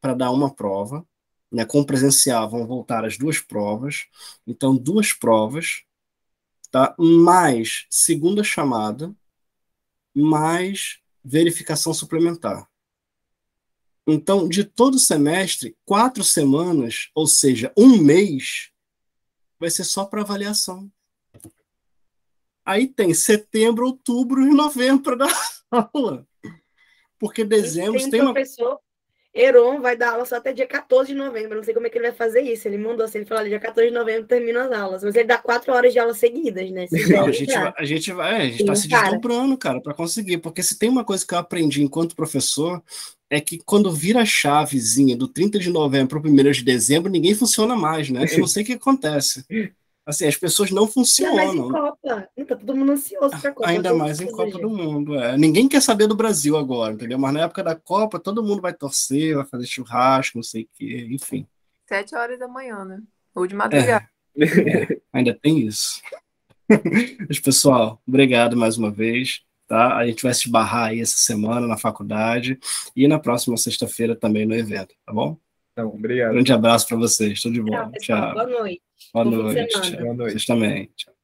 para dar uma prova, né, com presencial vão voltar as 2 provas, então 2 provas, tá? Mais segunda chamada, mais verificação suplementar. Então, de todo o semestre, 4 semanas, ou seja, 1 mês, vai ser só para avaliação. Aí tem setembro, outubro e novembro para dar aula. Porque dezembro Tem um tem uma... professor, Heron, vai dar aula só até dia 14 de novembro. Não sei como é que ele vai fazer isso. Ele mandou assim, ele falou, dia 14 de novembro termina as aulas. Mas ele dá 4 horas de aula seguidas, né? Não, a gente tá se desdobrando, cara, para conseguir. Porque se tem uma coisa que eu aprendi enquanto professor, é que quando vira a chavezinha do 30 de novembro para o 1º de dezembro, ninguém funciona mais, né? Eu não sei o que acontece. Assim, as pessoas não funcionam. Ainda mais em Copa. Tá todo mundo ansioso pra Copa. Ainda mais em Copa do Mundo. Ninguém quer saber do Brasil agora, entendeu? Mas na época da Copa, todo mundo vai torcer, vai fazer churrasco, não sei o quê, enfim. 7 horas da manhã, né? Ou de madrugada. Ainda tem isso. Mas, pessoal, obrigado mais uma vez. Tá? A gente vai se esbarrar aí essa semana na faculdade e na próxima sexta-feira também no evento, tá bom? Então, obrigado. Grande abraço para vocês. Tudo de bom. Tchau, pessoal. Tchau. Boa noite. Boa Bom fim de noite. semana. Boa noite. Vocês também. Tchau.